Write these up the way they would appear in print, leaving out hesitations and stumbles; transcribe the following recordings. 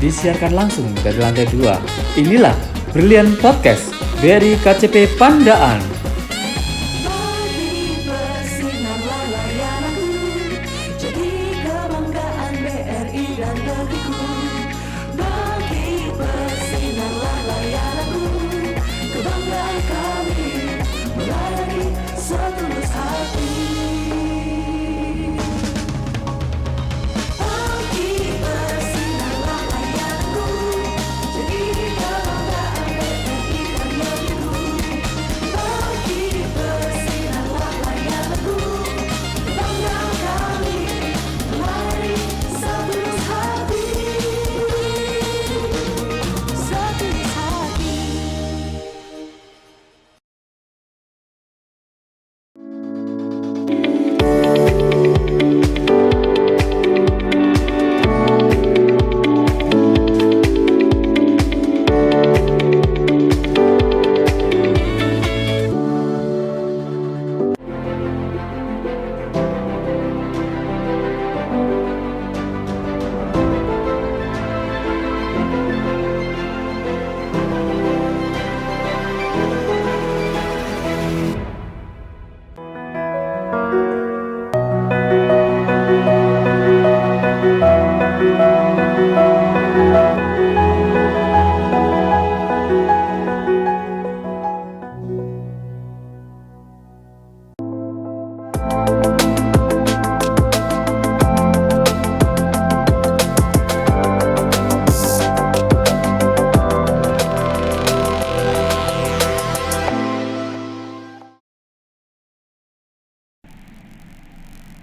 disiarkan langsung dari lantai 2. Inilah Brilian Podcast dari KCP Pandaan. Mari bersinarlah layananku, jadi kebanggaan BRI dan negeriku. Bagi bersinarlah layananku, kebanggaan kami melayani setulus hati. Bagi bersinarlah layananku, jadi kebanggaan BRI dan negeriku. Bagi bersinarlah layananku, kebanggaan kami melayani setulus hati. Setulus hati.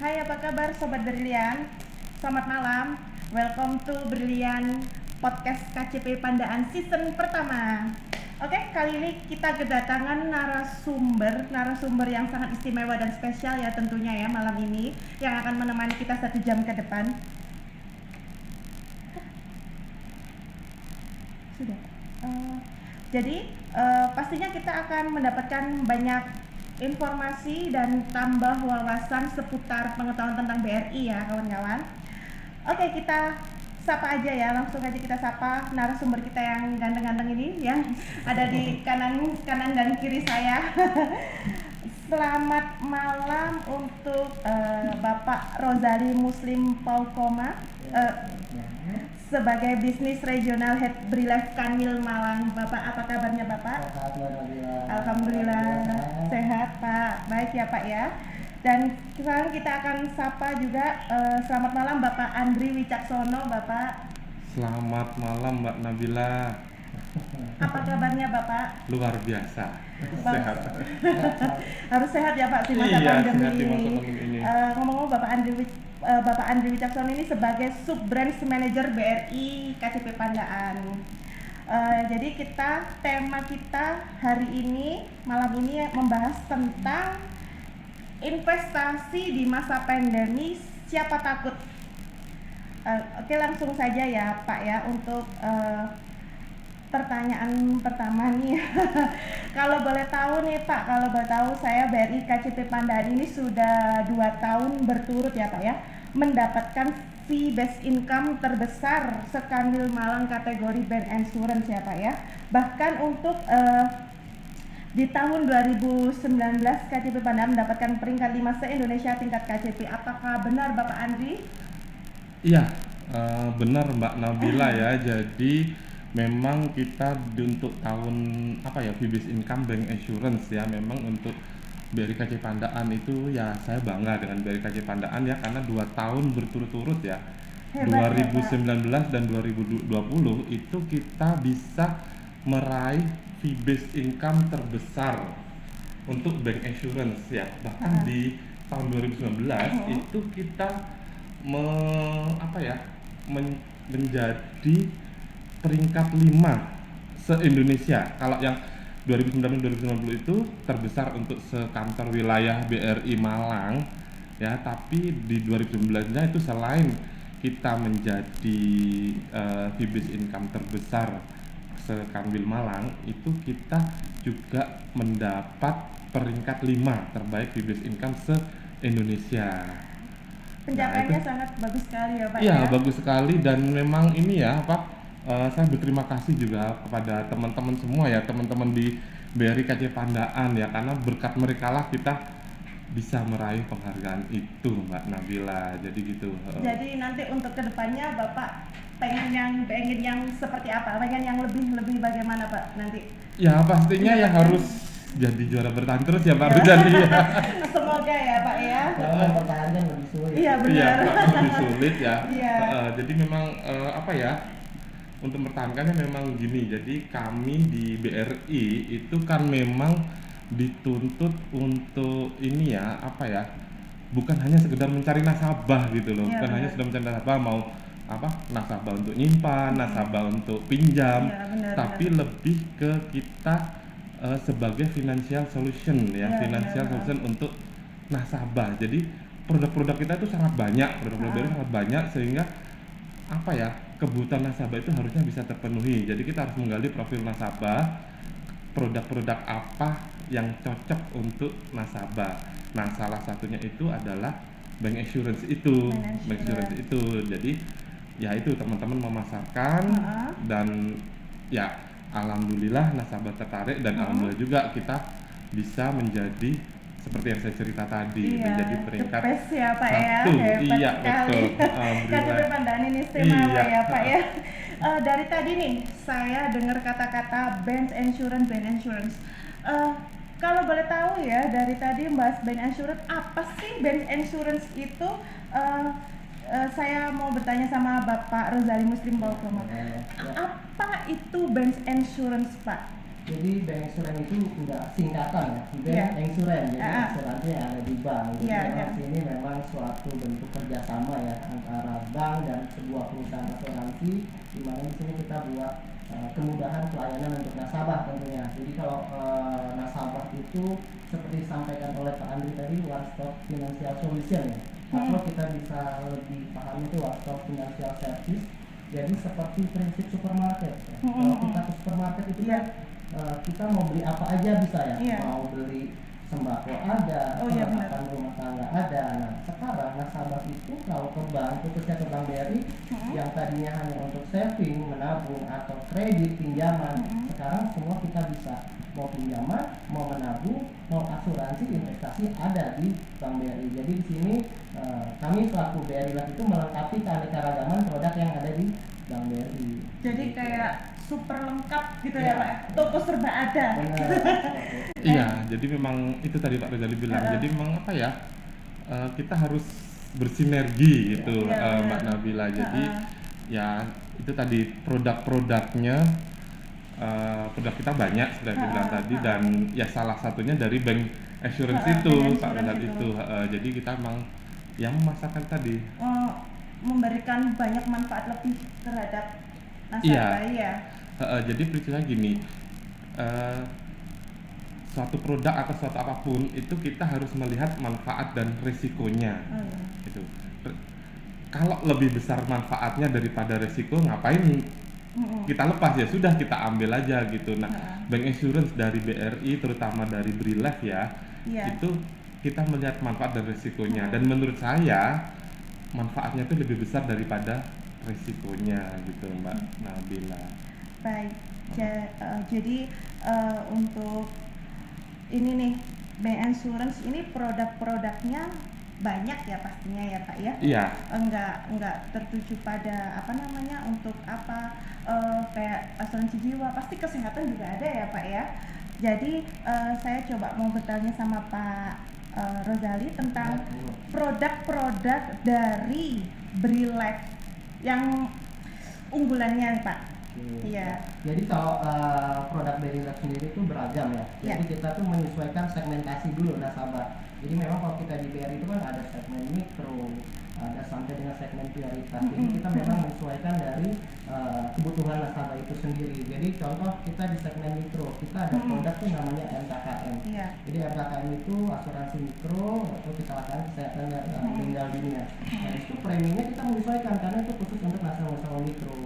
Hai, apa kabar Sobat Brilian? Selamat malam, welcome to Brilian Podcast KCP Pandaan season pertama. Oke, kali ini kita kedatangan narasumber yang sangat istimewa dan spesial ya tentunya ya malam ini, yang akan menemani kita 1 jam ke depan. Sudah. Pastinya kita akan mendapatkan banyak informasi dan tambah wawasan seputar pengetahuan tentang BRI ya kawan-kawan. Oke, kita sapa aja ya, langsung aja kita sapa narasumber kita yang ganteng-ganteng ini yang ada di kanan dan kiri saya. Selamat malam untuk Bapak Rozali Muslim Paukoma sebagai Bisnis Regional Head BRILIFE Kanwil Malang. Bapak, apa kabarnya Bapak? Alhamdulillah sehat Pak. Baik ya Pak ya. Dan sekarang kita akan sapa juga selamat malam Bapak Andri Wicaksono. Bapak, Selamat malam Mbak Nabila. apa kabarnya Bapak? Luar biasa. Sehat. Harus sehat ya Pak di masa Iya, pandemi sehat di masa ini. pandemi ini. Ngomong-ngomong Bapak Andri Wicaksono ini sebagai Sub Branch Manager BRI KCP Pandaan. Jadi tema kita hari ini malam ini membahas tentang investasi di masa pandemi, siapa takut. Oke, langsung saja ya Pak ya untuk pertanyaan pertama nih. Kalau boleh tahu nih Pak, saya BRI KCP Pandaan ini sudah 2 tahun berturut ya Pak ya mendapatkan fee based income terbesar sekanwil Malang kategori bank insurance ya Pak ya. Bahkan untuk di tahun 2019 KCP Pandaan mendapatkan peringkat 5 se-Indonesia tingkat KCP. Apakah benar Bapak Andri? Iya, benar Mbak Nabila ya. Jadi memang kita untuk tahun fee based income bank insurance ya, memang untuk BRI KCP Pandaan itu ya saya bangga dengan BRI KCP Pandaan ya, karena 2 tahun berturut-turut ya. Hebat, 2019 dan 2020 itu kita bisa meraih fee based income terbesar untuk bank insurance ya. Bahkan di tahun 2019 itu kita menjadi peringkat 5 se-Indonesia. Kalau yang 2019-2020 itu terbesar untuk sekantor wilayah BRI Malang ya, tapi di 2019-nya itu selain kita menjadi fee based income terbesar sekanwil Malang, itu kita juga mendapat peringkat 5 terbaik fee based income se-Indonesia. Pencapaiannya sangat bagus sekali ya Pak Iya, ya. bagus sekali, dan memang ini ya Saya berterima kasih juga kepada teman-teman semua ya, teman-teman di BRI KC Pandaan ya, karena berkat mereka lah kita bisa meraih penghargaan itu, Mbak Nabila. Jadi gitu. Jadi nanti untuk kedepannya Bapak pengen yang seperti apa? Pengen yang lebih bagaimana Pak nanti? Ya pastinya ya harus jadi juara bertahan terus ya Pak Ruzali ya. Semoga ya Pak ya. Kalau pertahanan lebih sulit. Iya benar. Iya, Pak, lebih sulit ya. Iya. Jadi memang apa ya? Untuk mempertahankannya memang gini. Jadi kami di BRI itu kan memang dituntut untuk ini ya, apa ya? Bukan hanya sekedar mencari nasabah gitu loh. Iya, Bukan hanya benar. sekedar mencari nasabah, mau apa? Nasabah untuk nyimpan, nasabah untuk pinjam, Iya, benar, tapi lebih ke kita sebagai financial solution ya, Iya, financial benar. solution untuk nasabah. Jadi produk-produk kita itu sangat banyak, produk-produk BRI sangat banyak sehingga apa ya, kebutuhan nasabah itu harusnya bisa terpenuhi. Jadi kita harus menggali profil nasabah, produk-produk apa yang cocok untuk nasabah. Nah, salah satunya itu adalah bank assurance itu. Bank Bank assurance itu. Jadi ya itu teman-teman memasarkan dan ya alhamdulillah nasabah tertarik dan alhamdulillah juga kita bisa menjadi seperti yang saya cerita tadi, menjadi peringkat the best ya Pak ya, satu. hebat Iya, sekali. betul. KTP Alhamdulillah. Pandaan ini istimewa Iya. ya Pak ya. Dari tadi nih saya dengar kata-kata bank insurance. Kalau boleh tahu ya, dari tadi membahas bank insurance, apa sih bank insurance itu? Saya mau bertanya sama Bapak Rozali Muslim Baukomo. Apa itu bank insurance Pak? Jadi bank insurance itu udah singkatan ya, Iya. bank insurance, jadi Ah. asuransi yang ada di bank. Jadi Iya, memang iya. sini memang suatu bentuk kerjasama ya antara bank dan sebuah perusahaan asuransi, di mana di sini kita buat kemudahan pelayanan untuk nasabah tentunya. Jadi kalau nasabah itu seperti disampaikan oleh Pak Andri tadi, one stop financial solution ya. Atau kita bisa lebih paham itu one stop financial service. Jadi seperti prinsip supermarket ya. Kalau kita ke supermarket itu kan kita mau beli apa aja bisa ya, Iya. mau beli sembako ada, Oh, iya, benar. perlengkapan rumah tangga ada. Nah sekarang nasabah itu kalau ke bank, khususnya ke bank BRI yang tadinya hanya untuk saving, menabung atau kredit pinjaman, sekarang semua kita bisa mau pinjaman, mau menabung, mau asuransi, investasi ada di bank BRI. Jadi di sini kami selaku BRI Life itu melengkapi keanekaragaman produk yang ada di bank BRI. Jadi Gitu. kayak super lengkap gitu Iya. ya Pak. Toko serba ada. Benar. Iya, jadi memang itu tadi Pak Rizali bilang. Jadi memang apa ya? Kita harus bersinergi gitu, Iya, Mbak benar. Nabila. Jadi ya itu tadi produk-produknya, produk kita banyak sudah dibilang tadi dan ya salah satunya dari bank assurance itu, bank Pak assurance Rizali itu. itu. Jadi kita memang yang memasarkan tadi. Memberikan banyak manfaat lebih terhadap Iya. nasabah ya. Jadi prinsipnya gini, suatu produk atau suatu apapun itu kita harus melihat manfaat dan risikonya. Oh, iya. Gitu. Kalau lebih besar manfaatnya daripada risiko, ngapain kita lepas, ya sudah kita ambil aja gitu. Nah, bank insurance dari BRI terutama dari BRI Life ya, Iya. itu kita melihat manfaat dan risikonya. Dan menurut saya manfaatnya itu lebih besar daripada risikonya gitu, Mbak Nabila. Baik. Jadi untuk ini nih bank insurance ini produk-produknya banyak ya pastinya ya Pak ya. Iya. Enggak tertuju pada apa namanya untuk apa kayak asuransi jiwa, pasti kesehatan juga ada ya Pak ya. Jadi saya coba mau bertanya sama Pak Rozali tentang produk-produk dari BRI Life yang unggulannya Pak. Iya. Jadi kalau produk BRI Life sendiri itu beragam ya. Jadi kita tuh menyesuaikan segmentasi dulu nasabah. Jadi memang kalau kita di BRI itu kan ada segmen mikro, ada sampai dengan segmen prioritas. Jadi kita memang menyesuaikan dari kebutuhan nasabah itu sendiri. Jadi contoh kita di segmen mikro, kita ada produk tuh namanya MKKM. Iya. Jadi MKKM itu asuransi mikro atau kecelakaan kesehatan dan meninggal dunia. Nah itu preminya kita menyesuaikan karena itu khusus untuk nasabah mikro.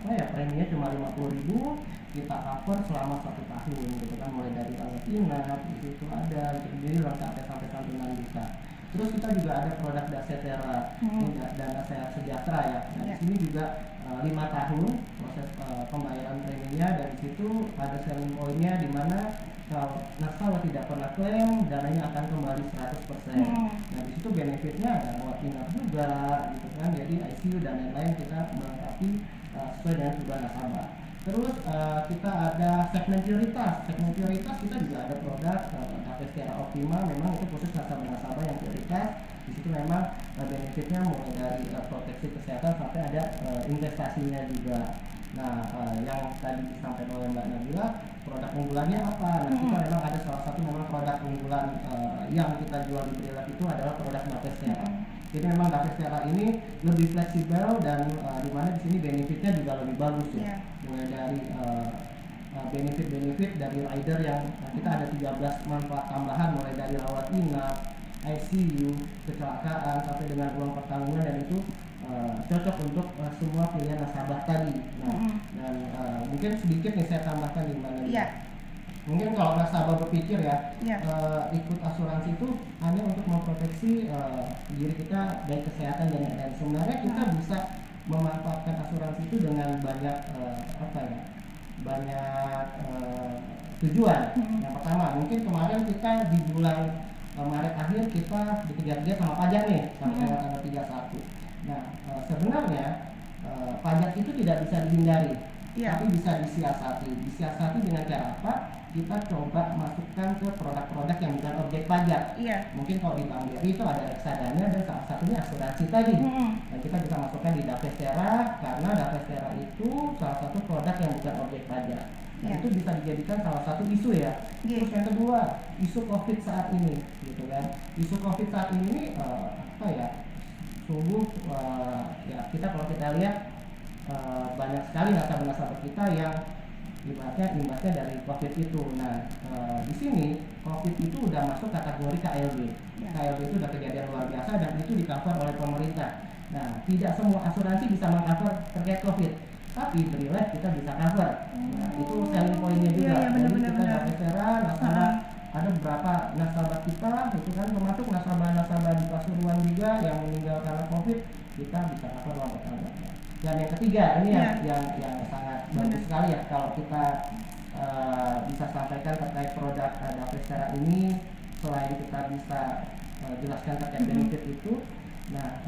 Apa ya, preminya cuma 50.000, kita cover selama 1 tahun gitu kan, mulai dari rawat inap di situ ada, jadi lengkap sampai santunan kita. Terus kita juga ada produk Dasetera, dana sehat sejahtera ya. Nah di sini juga 5 tahun proses pembayaran preminya, dan di situ ada selling point-nya di mana kalau nasabah tidak pernah klaim, dananya akan kembali 100%. Nah, di situ benefitnya ada rawat inap juga, gitu kan. Jadi ICU dan lain-lain kita melengkapi sesuai dengan kebutuhan nasabah. Terus kita ada segmen prioritas. Segmen prioritas kita juga ada produk Davestera Optima, memang itu khusus nasabah-nasabah yang prioritas. Di situ memang benefitnya mulai dari proteksi kesehatan sampai ada investasinya juga. Nah, yang tadi disampaikan oleh Mbak Nabila, produk unggulannya apa? Nah, kita memang ada salah satu memang produk unggulan yang kita jual di Brilab itu adalah produk Davestera. Jadi memang Davestera ini lebih fleksibel dan di mana di sini benefitnya juga lebih bagus ya. Mulai dari benefit-benefit dari rider yang kita ada 13 manfaat tambahan, mulai dari rawat inap, ICU, kecelakaan, sampai dengan uang pertanggungan, dan itu cocok untuk semua pilihan nasabah tadi. Nah, dan mungkin sedikit nih saya tambahkan di mana. Mungkin kalau nasabah berpikir ya, ikut asuransi itu hanya untuk memproteksi diri kita dari kesehatan dan lain-lain. Sebenarnya kita bisa memanfaatkan asuransi itu dengan banyak banyak tujuan. Yang pertama, mungkin kemarin kita di bulan Maret akhir kita dikejar-kejar sama pajak nih sampai tanggal 31. Nah, sebenarnya pajak itu tidak bisa dihindari, tapi bisa disiasati. Disiasati dengan cara apa? Kita coba masukkan ke produk-produk yang bukan objek pajak. Mungkin kalau di Bank BRI itu ada reksadana dan salah satunya asuransi tadi. Dan kita bisa masukkan di Davestera karena Davestera itu salah satu produk yang bukan objek pajak. Nah, itu bisa dijadikan salah satu isu ya. Terus yang kedua, isu COVID saat ini, gitu kan. Isu COVID saat ini sungguh ya, kita kalau kita lihat banyak sekali nasabah-nasabah kita yang imbasnya dari COVID itu. Nah, di sini COVID itu udah masuk kategori KLB. KLB itu udah kejadian luar biasa dan itu di-cover oleh pemerintah. Nah, tidak semua asuransi bisa meng-cover terkait COVID, tapi Brilab kita bisa cover. Nah, itu selling point-nya juga. Jadi kita Davestera, nasabah ada beberapa nasabah kita itu kan, termasuk nasabah-nasabah di Pasuruan juga yang meninggal karena COVID, kita bisa cover uang pertanggungan. Dan yang ketiga ini yang sangat bagus sekali ya kalau kita bisa sampaikan terkait produk Davestera ini. Selain kita bisa jelaskan terkait benefit itu, nah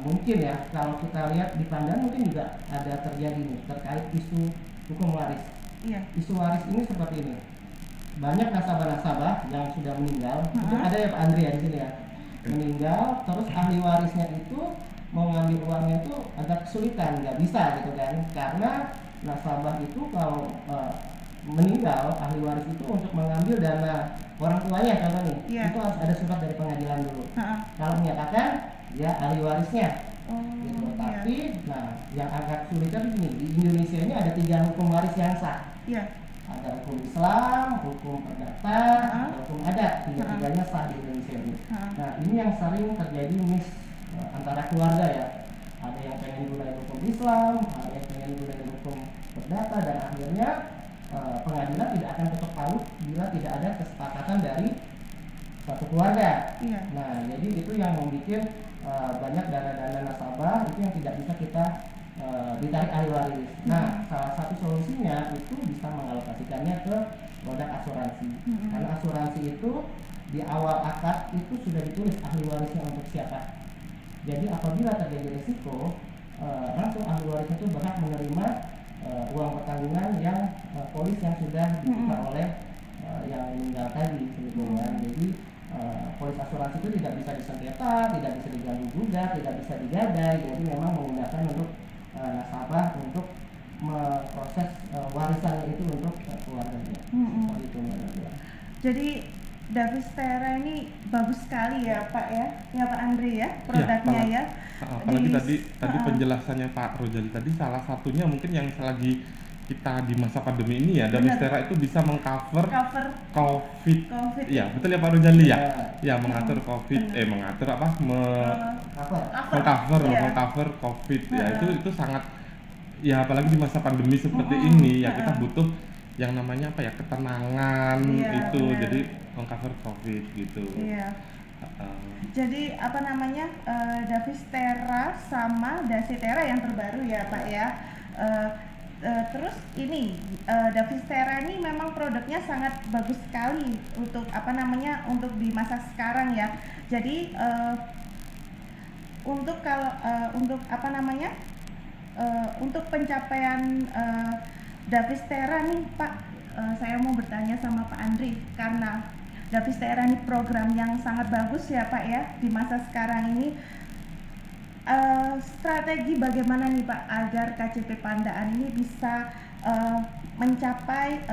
mungkin ya kalau kita lihat di Pandan mungkin juga ada terjadi nih terkait isu hukum waris. Isu waris ini seperti ini. Banyak nasabah-nasabah yang sudah meninggal, mungkin ada ya Pak Andri ya di sini ya, meninggal, terus ahli warisnya itu mau ngambil uangnya itu agak kesulitan, nggak bisa gitu kan, karena nasabah itu kalau meninggal, ahli waris itu untuk mengambil dana orang tuanya contoh nih, itu harus ada surat dari pengadilan dulu. Kalau menyatakan dia ahli warisnya, gitu. Tapi, nah yang agak sulitnya di sini, di Indonesia ini ada 3 hukum waris yang sah. Ada hukum Islam, hukum perdata, hukum adat, tiga-tiganya sah di Indonesia ini. Nah, ini yang sering terjadi antara keluarga ya. Ada yang pengen gunain hukum Islam, ada yang pengen gunain hukum perdata, dan akhirnya pengadilan tidak akan ketok palu bila tidak ada kesepakatan dari suatu keluarga. Nah, jadi itu yang membuat banyak dana-dana nasabah itu yang tidak bisa kita ditarik ahli waris. Nah, salah satu solusinya itu bisa mengalokasikannya ke produk asuransi. Karena asuransi itu di awal akad itu sudah ditulis ahli warisnya untuk siapa. Jadi apabila terjadi risiko, langsung ahli waris itu berhak menerima uang pertanggungan yang polis yang sudah dibuka oleh yang meninggal tadi, sebetulnya. Jadi polis asuransi itu tidak bisa disengketa, tidak bisa diganggu gugat, tidak bisa digadai. Jadi memang menggunakan untuk nasabah untuk memproses warisannya itu untuk keluarganya. Seperti itu. Jadi Davestera ini bagus sekali ya Pak ya Pak Andri ya produknya ya. Apalagi tadi penjelasannya Pak Rojali tadi, salah satunya mungkin yang selagi kita di masa pandemi ini ya, Davestera itu bisa mengcover COVID. Ya, betul ya Pak Rojali ya? Ya, mengatur COVID, mengcover COVID. Ya, itu sangat, ya apalagi di masa pandemi seperti ini ya, kita butuh yang namanya ketenangan itu, jadi mengcover COVID gitu. Jadi apa namanya, Davistera sama Dasitera yang terbaru ya Pak ya. Eh, Terus ini Davistera ini memang produknya sangat bagus sekali untuk apa namanya, untuk di masa sekarang ya. Jadi untuk kalau untuk apa namanya, untuk pencapaian Davistera nih Pak, saya mau bertanya sama Pak Andri, karena Davistera ini program yang sangat bagus ya Pak ya di masa sekarang ini. Strategi bagaimana nih Pak agar KCP Pandaan ini bisa mencapai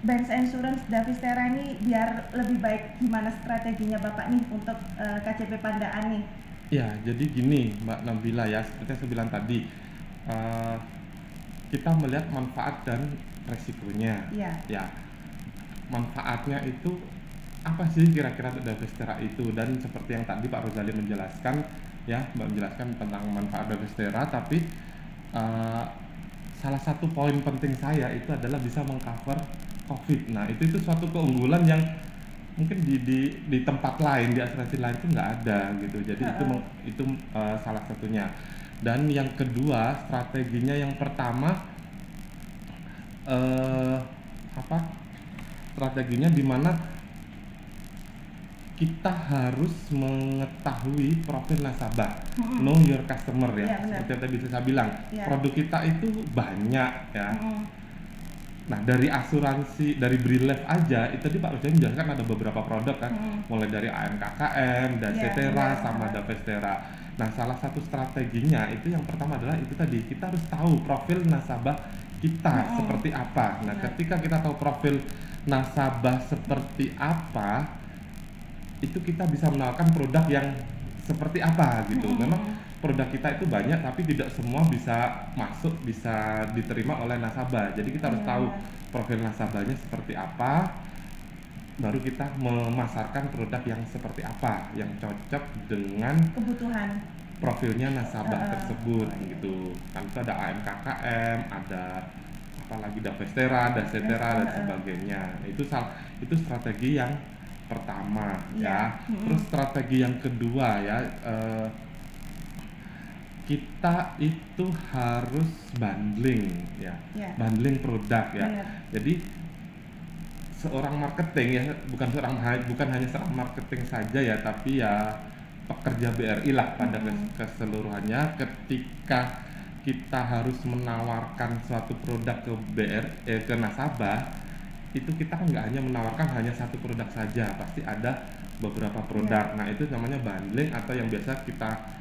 Bank Insurance Davistera ini biar lebih baik, gimana strateginya Bapak nih untuk KCP Pandaan nih? Ya, jadi gini Mbak Nabila ya, seperti yang saya bilang tadi, eh, kita melihat manfaat dan resikonya. Iya. Ya, manfaatnya itu apa sih kira-kira untuk Davestera itu, dan seperti yang tadi Pak Rozali menjelaskan ya, Mbak menjelaskan tentang manfaat Davestera, tapi salah satu poin penting saya itu adalah bisa mengcover COVID. Nah, itu suatu keunggulan yang mungkin di tempat lain, di asuransi lain itu nggak ada gitu. Jadi itu salah satunya. Dan yang kedua, strateginya yang pertama apa? Strateginya di mana kita harus mengetahui profil nasabah, know your customer ya. Iya, benar. Seperti yang tadi saya bilang, Iya. produk kita itu banyak ya. Nah, dari asuransi, dari Brilife aja, itu tadi Pak Rusdi menjelaskan ada beberapa produk kan, mulai dari AMKKM, Dasitera, benar. sama Davestera. Nah, salah satu strateginya itu yang pertama adalah itu tadi, kita harus tahu profil nasabah kita seperti apa. Nah, ketika kita tahu profil nasabah seperti apa, itu kita bisa menawarkan produk yang seperti apa gitu. Memang produk kita itu banyak, tapi tidak semua bisa masuk, bisa diterima oleh nasabah. Jadi kita harus tahu profil nasabahnya seperti apa, baru kita memasarkan produk yang seperti apa, yang cocok dengan Kebutuhan. profilnya nasabah tersebut gitu. Kan itu ada AMKKM, ada apa lagi, Davestera, Dasitera dan sebagainya. Itu strategi yang pertama ya. Terus strategi yang kedua ya, kita itu harus bundling ya, bundling produk ya. Benar. Jadi seorang marketing ya, bukan hanya seorang marketing saja ya, tapi ya pekerja BRI lah pada keseluruhannya. Ketika kita harus menawarkan suatu produk ke ke nasabah, itu kita kan nggak hanya menawarkan hanya satu produk saja, pasti ada beberapa produk. Nah, itu namanya bundling, atau yang biasa kita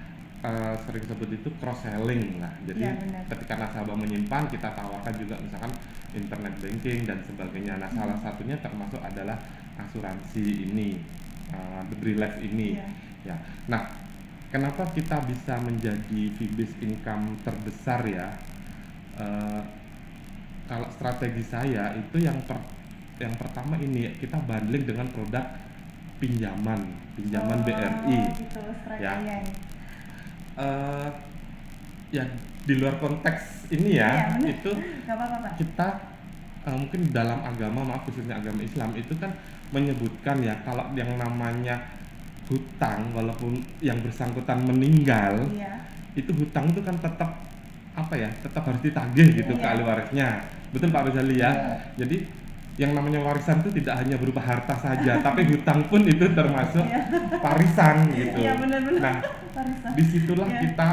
sering sebut itu cross selling lah. Jadi ketika nasabah menyimpan, kita tawarkan juga misalkan internet banking dan sebagainya. Nah, salah satunya termasuk adalah asuransi ini, Brilife ini ya. Nah, kenapa kita bisa menjadi fee-based income terbesar ya? Kalau strategi saya itu yang pertama ini, kita bundling dengan produk pinjaman BRI Gitu, ya. strateginya. Ya di luar konteks ini ya, Benar. itu Gak apa-apa Pak. kita mungkin dalam agama, maaf khususnya agama Islam, itu kan menyebutkan ya, kalau yang namanya hutang, walaupun yang bersangkutan meninggal, itu hutang itu kan tetap apa ya, tetap harus ditagih gitu ke ahli warisnya. Betul Pak Rozali ya. Jadi yang namanya warisan itu tidak hanya berupa harta saja, tapi hutang pun itu termasuk warisan gitu. Iya, benar-benar. Nah, Warisan. disitulah kita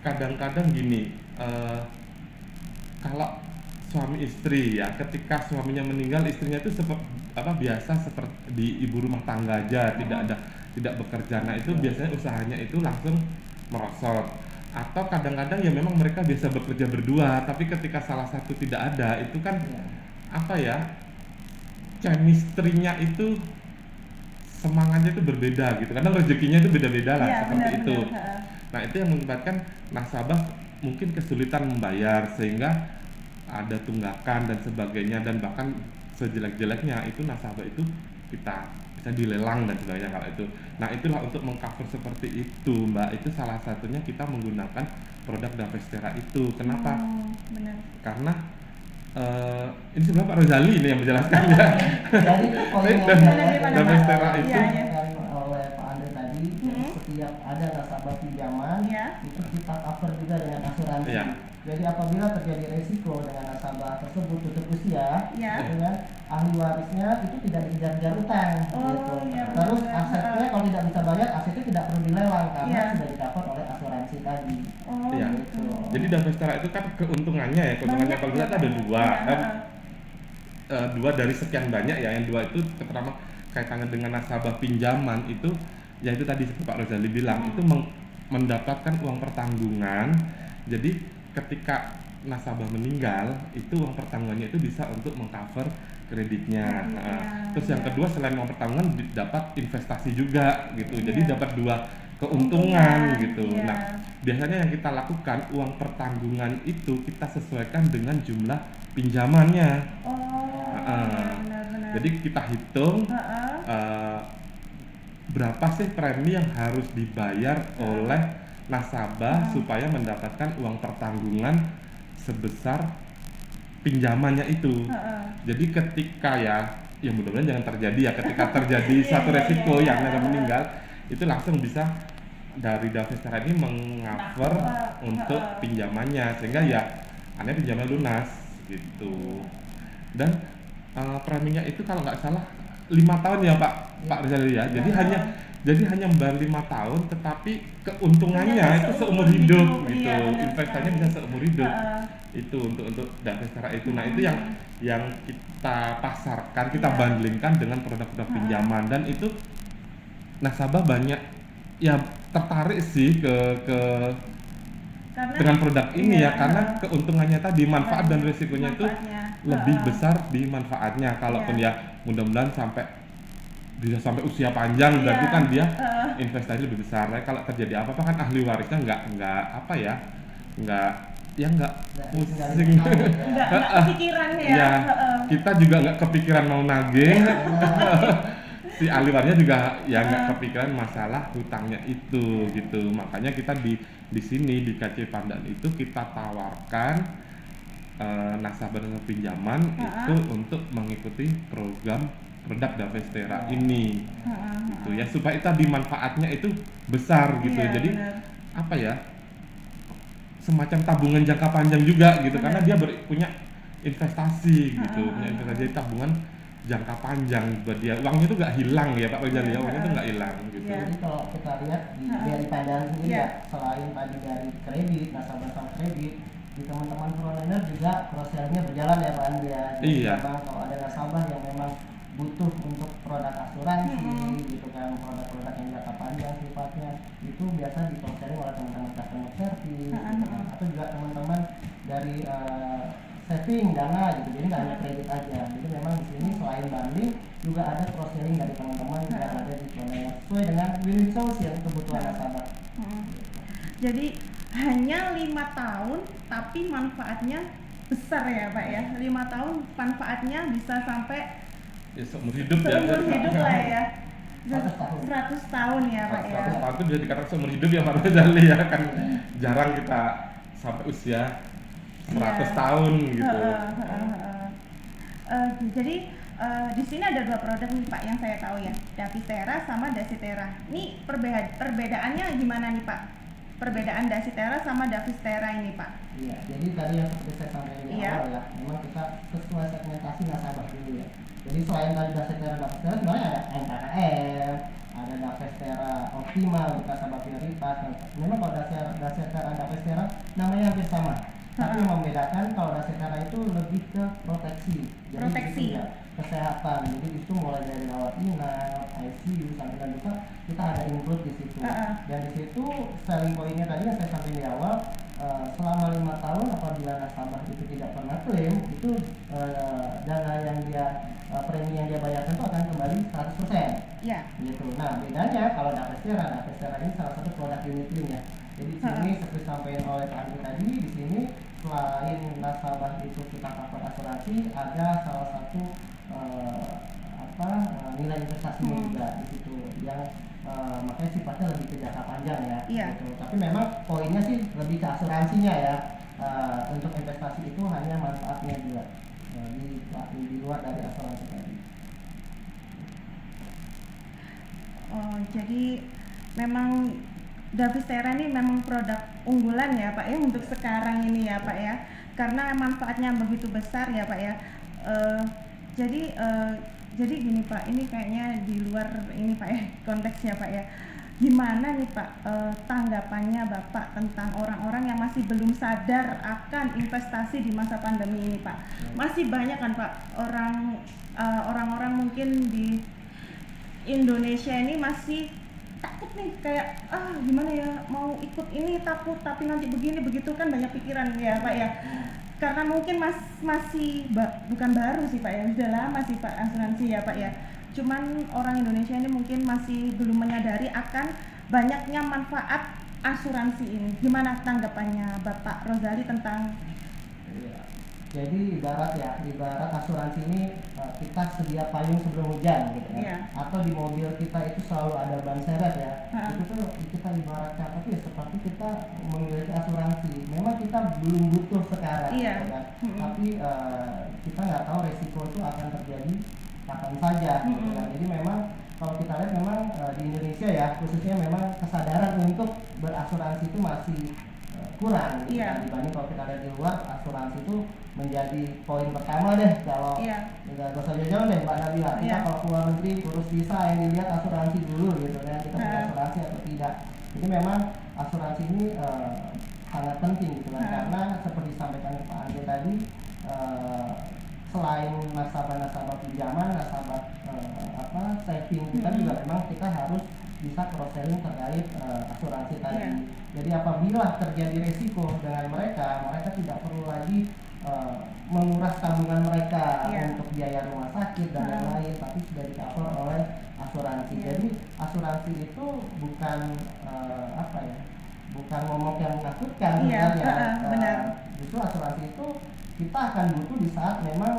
kadang-kadang gini, kalau suami istri ya, ketika suaminya meninggal, istrinya itu biasa seperti di ibu rumah tangga aja, tidak bekerja. Nah, itu biasanya usahanya itu langsung merosot. Atau kadang-kadang ya memang mereka biasa bekerja berdua, tapi ketika salah satu tidak ada, itu kan apa ya, chemistry-nya itu, semangatnya itu berbeda gitu, karena rezekinya itu beda-beda lah, seperti itu. Nah, itu yang mengakibatkan nasabah mungkin kesulitan membayar, sehingga ada tunggakan dan sebagainya, dan bahkan sejelek-jeleknya itu nasabah itu kita bisa dilelang dan sebagainya kalau itu. Nah, itulah untuk mengcover seperti itu Mbak, itu salah satunya kita menggunakan produk Davestera itu. Kenapa? Benar. Karena ini sebenarnya Pak Rozali ini yang menjelaskannya. Jadi poin yang Davestera itu ada nasabah pinjaman Iya. itu kita cover juga dengan asuransi. Iya. Jadi apabila terjadi resiko dengan nasabah tersebut tutup usia, Iya. gitu kan, ahli warisnya itu tidak dikejar-kejar utang, Oh, gitu. iya, Terus benar. asetnya kalau tidak bisa bayar, asetnya tidak perlu dilelang karena Iya. sudah di-cover oleh asuransi tadi. Oh, Iya. gitu. Jadi Davestara itu kan keuntungannya ya, keuntungannya Banyak kalau ya, kita ada Pak? dua Iya, kan, heeh. dua dari sekian banyak ya, yang dua itu terutama kaitannya dengan nasabah pinjaman itu, ya itu tadi seperti Pak Rozali bilang, itu mendapatkan uang pertanggungan. Jadi ketika nasabah meninggal, itu uang pertanggungannya itu bisa untuk mengcover kreditnya. Kreditnya, Nah, terus yang ya. kedua selain uang pertanggungan dapat investasi juga gitu. Jadi Iya. dapat dua keuntungan gitu. Iya. Nah, biasanya yang kita lakukan uang pertanggungan itu kita sesuaikan dengan jumlah pinjamannya. Oh, Heeh. benar-benar. Jadi kita hitung Heeh. berapa sih premi yang harus dibayar oleh nasabah supaya mendapatkan uang pertanggungan sebesar pinjamannya itu. Heeh. Jadi ketika ya mudah-mudahan jangan terjadi ya, ketika terjadi Iya, satu iya, resiko iya, yang iya. nasabah meninggal, itu langsung bisa dari Davestara ini meng-cover Nah, untuk pinjamannya, sehingga ya Anda pinjaman lunas gitu. Dan preminya itu kalau nggak salah 5 tahun ya Pak Rizal ya. Jadi hanya membayar 5 tahun, tetapi keuntungannya Ternyata itu seumur seumur hidup hidup, gitu. iya, benar Investasinya sekali. bisa seumur hidup. Heeh. Itu untuk Davestara itu. Nah, itu yang kita pasarkan, kita Iya. bandingkan dengan produk-produk pinjaman, dan itu nasabah banyak ya tertarik sih ke Karena dengan produk ini iya, ya, karena heeh. keuntungannya tadi, manfaat dan risikonya itu Manfaatnya. lebih Heeh. besar di manfaatnya. Kalaupun Iya. ya mudah-mudahan bisa sampai usia panjang, berarti Iya. kan dia Heeh. investasi lebih besar. Nah, kalau terjadi apa-apa kan ahli warisnya nggak apa ya, nggak pusing. Enggak kepikiran ya. Ya, Heeh. kita juga nggak kepikiran mau nagih. Si ahli warisnya juga ya nggak kepikiran masalah hutangnya itu gitu. Makanya kita di sini di KC Pandan itu kita tawarkan nasabah pinjaman itu untuk mengikuti program produk Davestara ini gitu ya, supaya tadi manfaatnya itu besar gitu. Iya, Jadi benar. apa ya, semacam tabungan jangka panjang juga gitu, Benar. karena dia punya investasi gitu, punya Ah. investasi, jadi tabungan jangka panjang buat dia, uangnya itu nggak hilang ya Pak Rizal ya, uangnya itu nggak hilang gitu. Iya. Jadi kalau kita lihat dari pandangan sendiri Iya. ya, selain tadi dari kredit, nasabah kredit, di teman-teman frontliner juga cross sellingnya berjalan ya Pak Andi ya. Jadi Iya. memang kalau ada nasabah yang memang butuh untuk produk asuransi gitu kan, produk-produk yang jangka panjang sifatnya, itu biasa di cross selling oleh teman-teman customer service gitu kan. Atau juga teman-teman dari saving dana gitu, jadi nggak hanya kredit aja. Jadi memang di sini selain bundling juga ada cross selling dari teman-teman yang ada di frontliner sesuai dengan winning choice ya, kebutuhan nasabah. Jadi hanya 5 tahun tapi manfaatnya besar ya Pak ya. 5 tahun manfaatnya bisa sampai Ya seumur hidup ya. seumur hidup lah ya. 100 tahun. 100 tahun ya Pak ya. 100 tahun itu bisa dikatakan seumur hidup ya Pak Rizal ya, kan jarang kita sampai usia 100 Iya. tahun gitu. Jadi di sini ada 2 produk nih Pak yang saya tahu ya, Davestara sama Dasitera. Ini perbedaannya gimana nih Pak? Perbedaan Dasitera sama Davestara ini Pak? Iya, jadi tadi yang seperti saya sampaikan di Iya. awal ya, memang kita sesuai segmentasi nasabah dulu ya. Jadi selain tadi Davestara sebenarnya ada NKKM, ada Davestara Optimal untuk nasabah prioritas. Dan memang kalau Davestara namanya hampir sama. Tapi yang membedakan kalau Davestara itu lebih ke proteksi. Jadi Proteksi. itu ya, kesehatan. Jadi itu mulai dari rawat inap, ICU sampai dan duka kita ada include di situ. Dan di situ selling pointnya tadi yang saya sampaikan di awal, selama 5 tahun apabila nasabah itu tidak pernah klaim, itu dana yang dia premi yang dia bayarkan itu akan kembali 100%. Iya. Gitu. Nah, bedanya kalau Davestara ini salah satu produk unit link ya. Jadi di sini seperti disampaikan oleh Pak Andi tadi, di sini selain nasabah itu kita cover asuransi, ada salah satu nilai investasinya juga di situ yang makanya sifatnya lebih ke jangka panjang ya. Iya. Gitu. Tapi memang poinnya sih lebih ke asuransinya ya. Untuk investasi itu hanya manfaatnya juga di luar dari asuransi tadi. Oh, jadi memang Davistera ini memang produk unggulan ya Pak ya untuk sekarang ini ya Pak ya, karena manfaatnya begitu besar ya Pak ya. Eh, jadi jadi gini Pak, ini kayaknya di luar ini Pak ya konteksnya Pak ya. Gimana nih Pak tanggapannya Bapak tentang orang-orang yang masih belum sadar akan investasi di masa pandemi ini Pak? Masih banyak kan Pak orang-orang mungkin di Indonesia ini masih takut nih, kayak gimana ya mau ikut ini takut tapi nanti begini begitu kan, banyak pikiran ya Pak ya. Karena mungkin masih bukan baru sih Pak ya, sudah lama sih Pak asuransi ya Pak ya. Cuman orang Indonesia ini mungkin masih belum menyadari akan banyaknya manfaat asuransi ini. Gimana tanggapannya Bapak Rozali tentang Iya. Jadi ibarat asuransi ini kita sedia payung sebelum hujan gitu ya. Iya. Atau di mobil kita itu selalu ada ban serep ya. Ha. Itu tuh kita ibaratkan tapi ya seperti kita memiliki asuransi. Memang kita belum butuh sekarang Iya. gitu kan. Mm-mm. Tapi kita nggak tahu resiko itu akan terjadi kapan saja gitu kan. Jadi memang kalau kita lihat memang di Indonesia ya khususnya memang kesadaran untuk berasuransi itu masih kurang gitu Iya. kan. Dibanding kalau kita lihat di luar, asuransi itu menjadi poin pertama deh kalau Iya. nggak usah jauh-jauh deh Mbak Nabila, kita Iya. kalau keluar negeri urus visa yang dilihat asuransi dulu gitu kan, kita punya asuransi atau tidak. Jadi memang asuransi ini sangat penting gitu kan, karena seperti disampaikan Pak Andre tadi, selain nasabah-nasabah pinjaman, nasabah saving kita juga memang kita harus bisa cross selling terkait asuransi tadi. Iya. Jadi apabila terjadi resiko dengan mereka tidak perlu lagi menguras tabungan mereka Iya. untuk biaya rumah sakit dan yang lain, tapi sudah di-cover oleh asuransi. Iya. Jadi asuransi itu bukan bukan momok yang menakutkan Iya, sebenarnya. benar. Justru asuransi itu kita akan butuh di saat memang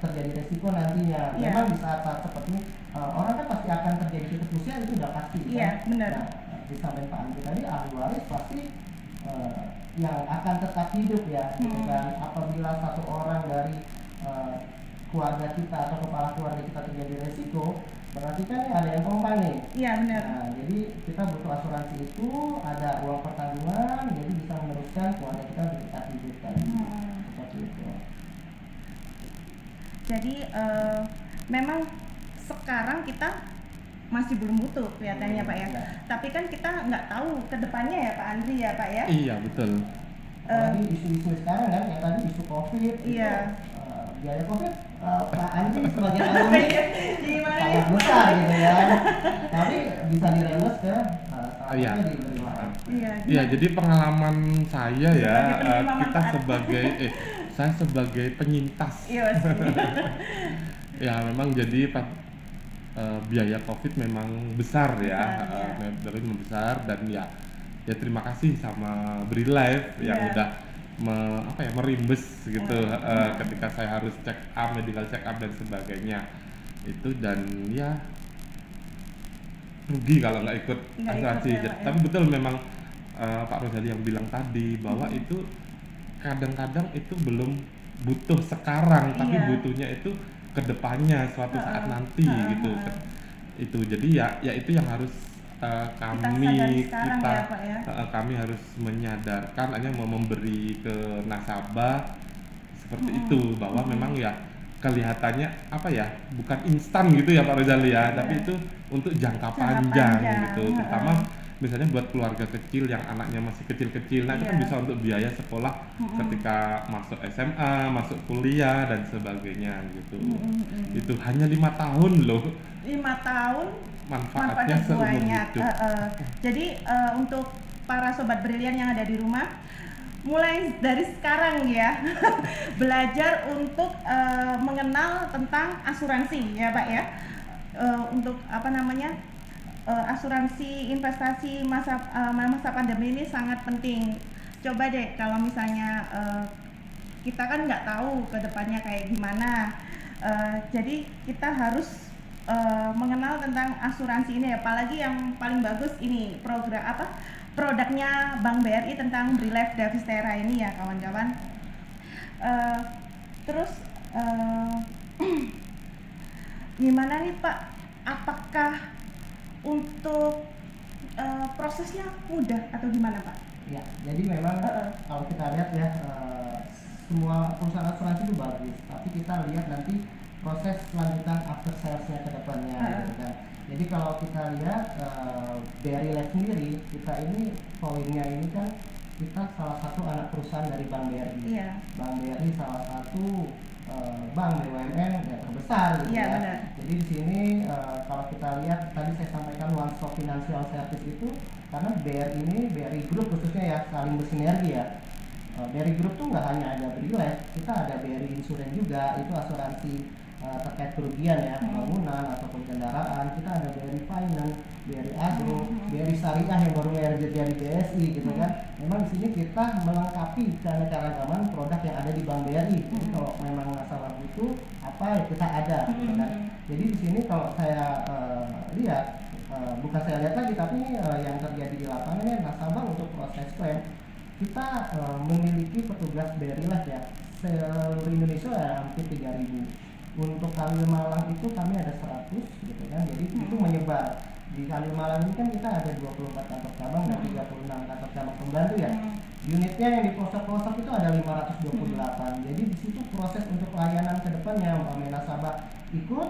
terjadi resiko nantinya. Iya. Memang di saat-saat seperti ini orang kan pasti akan terjadi titik usia, itu udah pasti. Iya, kan? benar. Nah, disampaikan Pak Andri tadi, ahli waris pasti yang akan tetap hidup ya, gitu kan. Apabila satu orang dari keluarga kita atau kepala keluarga kita terjadi resiko, berarti kan ada yang tumpang nih. Iya benar. Nah, jadi kita butuh asuransi itu, ada uang pertanggungan, jadi bisa meneruskan keluarga kita untuk tetap hidup tadi. Seperti itu. Jadi memang sekarang kita masih belum butuh kelihatannya Pak ya. Iya. Tapi kan kita nggak tahu ke depannya ya Pak Andri ya Pak ya. Iya betul. Apalagi isu-isu sekarang kan, yang tadi isu COVID, Iya. biaya COVID, Pak Andri sebagai alumni Gimana nih? sangat besar gitu ya. Tapi bisa dirembes ke salah Iya. satunya diberi maaf. Iya. Iya, jadi pengalaman saya ya, Sebagai penerima kita manfaat. saya sebagai penyintas. Iya Mas. Ya memang jadi biaya COVID memang besar ya, Besar, iya. dari membesar dan ya terima kasih sama Brilife yang Iya. udah merimbes gitu ketika saya harus check up, medical check up dan sebagainya itu, dan ya rugi kalau nggak ikut Nggak asuransi. ikut ya, Pak, ya. Tapi betul memang Pak Rozali yang bilang tadi bahwa itu kadang-kadang itu belum butuh sekarang, tapi Iya. butuhnya itu kedepannya suatu saat nanti gitu. Itu jadi ya itu yang harus sadari sekarang ya, Pak, ya. kami harus menyadarkan, hanya mau memberi ke nasabah seperti itu, bahwa memang ya kelihatannya bukan instan gitu ya Pak Rozali ya, tapi itu untuk jangka panjang gitu, terutama misalnya buat keluarga kecil yang anaknya masih kecil-kecil, nah itu kan Iya. bisa untuk biaya sekolah ketika masuk SMA, masuk kuliah dan sebagainya gitu. Itu hanya 5 tahun loh 5 tahun manfaatnya seumur banyak. hidup. Jadi untuk para sobat brilian yang ada di rumah, mulai dari sekarang ya belajar untuk mengenal tentang asuransi ya Pak ya. Untuk asuransi investasi masa pandemi ini sangat penting. Coba deh kalau misalnya kita kan nggak tahu ke depannya kayak gimana, jadi kita harus mengenal tentang asuransi ini, apalagi yang paling bagus ini produknya Bank BRI tentang Brilife Davistera ini ya kawan-kawan. Terus gimana nih Pak, apakah untuk prosesnya mudah atau gimana Pak? Ya, jadi memang kalau kita lihat ya semua perusahaan asuransi itu bagus, tapi kita lihat nanti proses lanjutan after salesnya ke depannya, gitu kan. Jadi kalau kita lihat BRI Life sendiri, kita ini poinnya ini kan kita salah satu anak perusahaan dari Bank BRI. Iya. Bank BRI salah satu bank BUMN yang terbesar, gitu Iya, ya. benar. Jadi di sini kalau kita lihat tadi saya sampaikan one stop financial service itu karena BRI ini BRI Group khususnya ya saling bersinergi ya. BRI Group tuh nggak hanya ada BRI Life, kita ada BRI Insurance juga, itu asuransi terkait kerugian ya, bangunan ataupun kendaraan. Kita ada BRI Finance, BRI Agro, BRI Syariah yang baru merger jadi BSI gitu kan. Memang di sini kita melengkapi keanekaragaman produk yang ada di Bank BRI. Jadi kalau memang nasabah butuh apa ya kita ada gitu kan. Jadi di sini kalau saya lihat bukan saya lihat lagi tapi yang terjadi di lapangan ya nasabah untuk proses klaim kita memiliki petugas BRI Life ya seluruh Indonesia ya, hampir 3.000. Untuk Kanwil Malang itu kami ada 100 gitu kan. Jadi itu menyebar. Di Kanwil Malang ini kan kita ada 24 kantor cabang dan 36 kantor cabang pembantu ya. Unitnya yang di pelosok-pelosok itu ada 528. Jadi di situ proses untuk pelayanan ke depannya nasabah ikut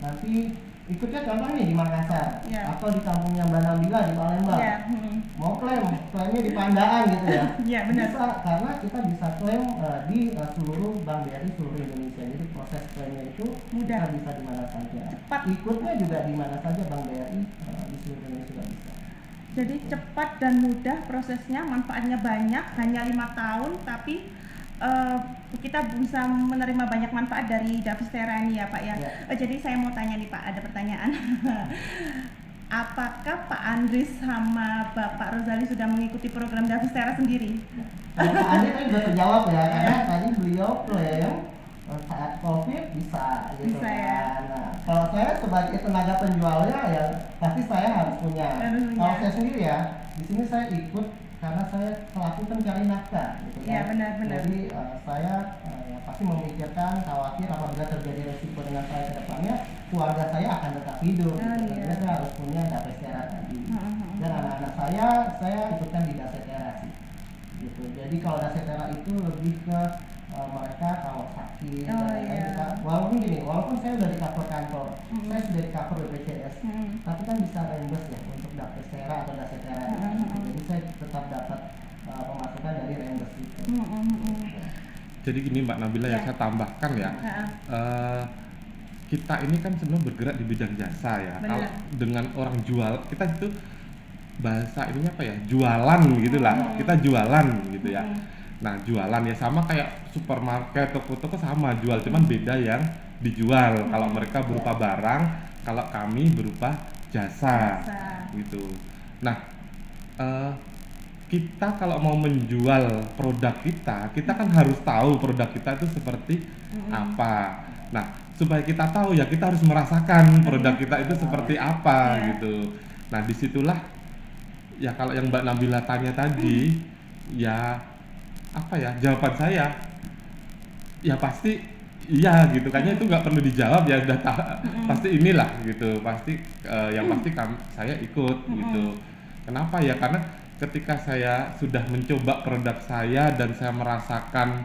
nanti ikutnya contoh nih di Makassar atau di kampungnya Mbak Nabila di Palembang. Mau klaimnya di Pandaan gitu ya. Iya, benar. Bisa karena kita bisa klaim di seluruh Bank BRI seluruh Indonesia. Jadi proses klaimnya itu Mudah. kita bisa di mana saja. Cepat. Ikutnya juga di mana saja Bank BRI di seluruh Indonesia juga bisa. Jadi cepat dan mudah prosesnya, manfaatnya banyak, hanya 5 tahun, tapi kita bisa menerima banyak manfaat dari Davistera ini ya Pak ya. Ya. Jadi saya mau tanya nih Pak, ada pertanyaan. Apakah Pak Andris sama Bapak Rozali sudah mengikuti program Davistera sendiri? Kalau Pak Andi kan sudah terjawab ya, karena tadi beliau klaim saat COVID bisa gitu Bisa, ya. kan. Nah, kalau saya sebagai tenaga penjualnya ya pasti saya harus punya. Harus punya. Kalau saya sendiri ya, di sini saya ikut karena saya pelaku pencari nafkah gitu kan. Iya, benar-benar. Jadi saya ya pasti memikirkan khawatir apabila terjadi resiko dengan saya ke depannya, keluarga saya akan tetap hidup. Oh, gitu. iya. Jadi saya harus punya Davistera tadi. Dan anak-anak saya ikutkan di Davistera sih. Gitu. Jadi kalau Davistera itu lebih ke mereka kalau sakit Oh, dan lain-lain iya. kita, walaupun saya udah di cover kantor, saya sudah di cover BPJS, tapi kan bisa reimburse ya untuk Davistera atau Davistera. Jadi saya tetap dapat pemasukan dari reimburse itu. Jadi gini Mbak Nabila ya, Ya. saya tambahkan ya. Kita ini kan sebenarnya bergerak di bidang jasa ya. Benar. Kalau dengan orang jual, kita itu bahasa ininya apa ya? Jualan gitu lah. Kita jualan gitu ya. Nah, jualan ya sama kayak supermarket, toko-toko sama jual, cuman beda yang dijual. Kalau mereka berupa barang, kalau kami berupa jasa. Gitu. Nah, kita kalau mau menjual produk kita kan harus tahu produk kita itu seperti apa. Nah, supaya kita tahu ya kita harus merasakan produk kita itu seperti apa gitu. Nah, disitulah ya kalau yang Mbak Nabila tanya tadi, ya apa ya jawaban saya? Ya pasti iya gitu. Kayaknya itu nggak perlu dijawab ya udah pasti inilah gitu. Pasti yang pasti saya ikut gitu. Kenapa ya? Karena ketika saya sudah mencoba produk saya dan saya merasakan